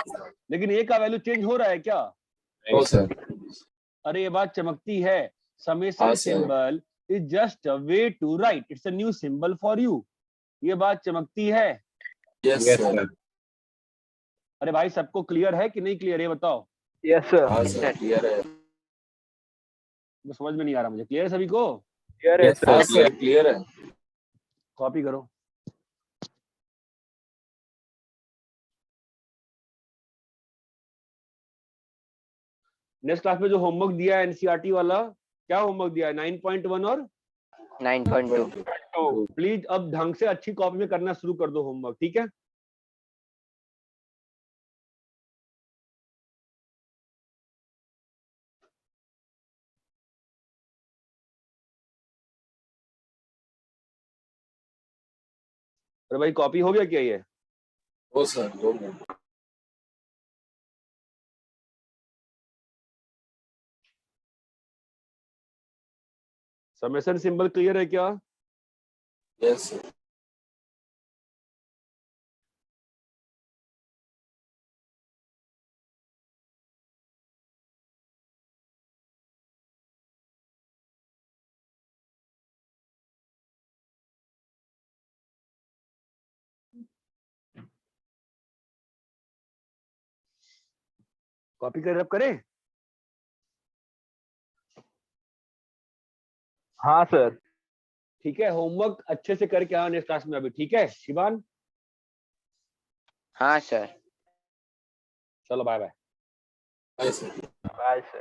लेकिन ए का वैल्यू चेंज हो रहा है क्या। नहीं सर। अरे ये बात चमकती है, समेशन हाँ, sir. Symbol is just a way to write, it's a new symbol for you. ये बात चमकती है। Yes sir. अरे भाई सबको क्लियर है कि नहीं क्लियर, ये बताओ। Yes sir. हाँ सर, क्लियर है। वो समझ में नहीं आ रहा मुझे, क्लियर है सभी को, क्लियर है यस सर, क्लियर है। कॉपी करो। नेक्स्ट क्लास में जो होमवर्क दिया है एनसीईआरटी वाला, क्या होमवर्क दिया है, 9.1 और 9.2 प्लीज अब ढंग से अच्छी कॉपी में करना शुरू कर दो होमवर्क, ठीक है। अरे भाई कॉपी हो गया क्या ये। हो सर, हो गया। समेशन सिंबल क्लियर है क्या? Yes sir. कॉपी कर रब करें? हाँ सर। ठीक है, होमवर्क अच्छे से करके आना नेक्स्ट क्लास में अभी, ठीक है शिवान? हाँ सर। चलो bye bye. Bye sir. Bye sir.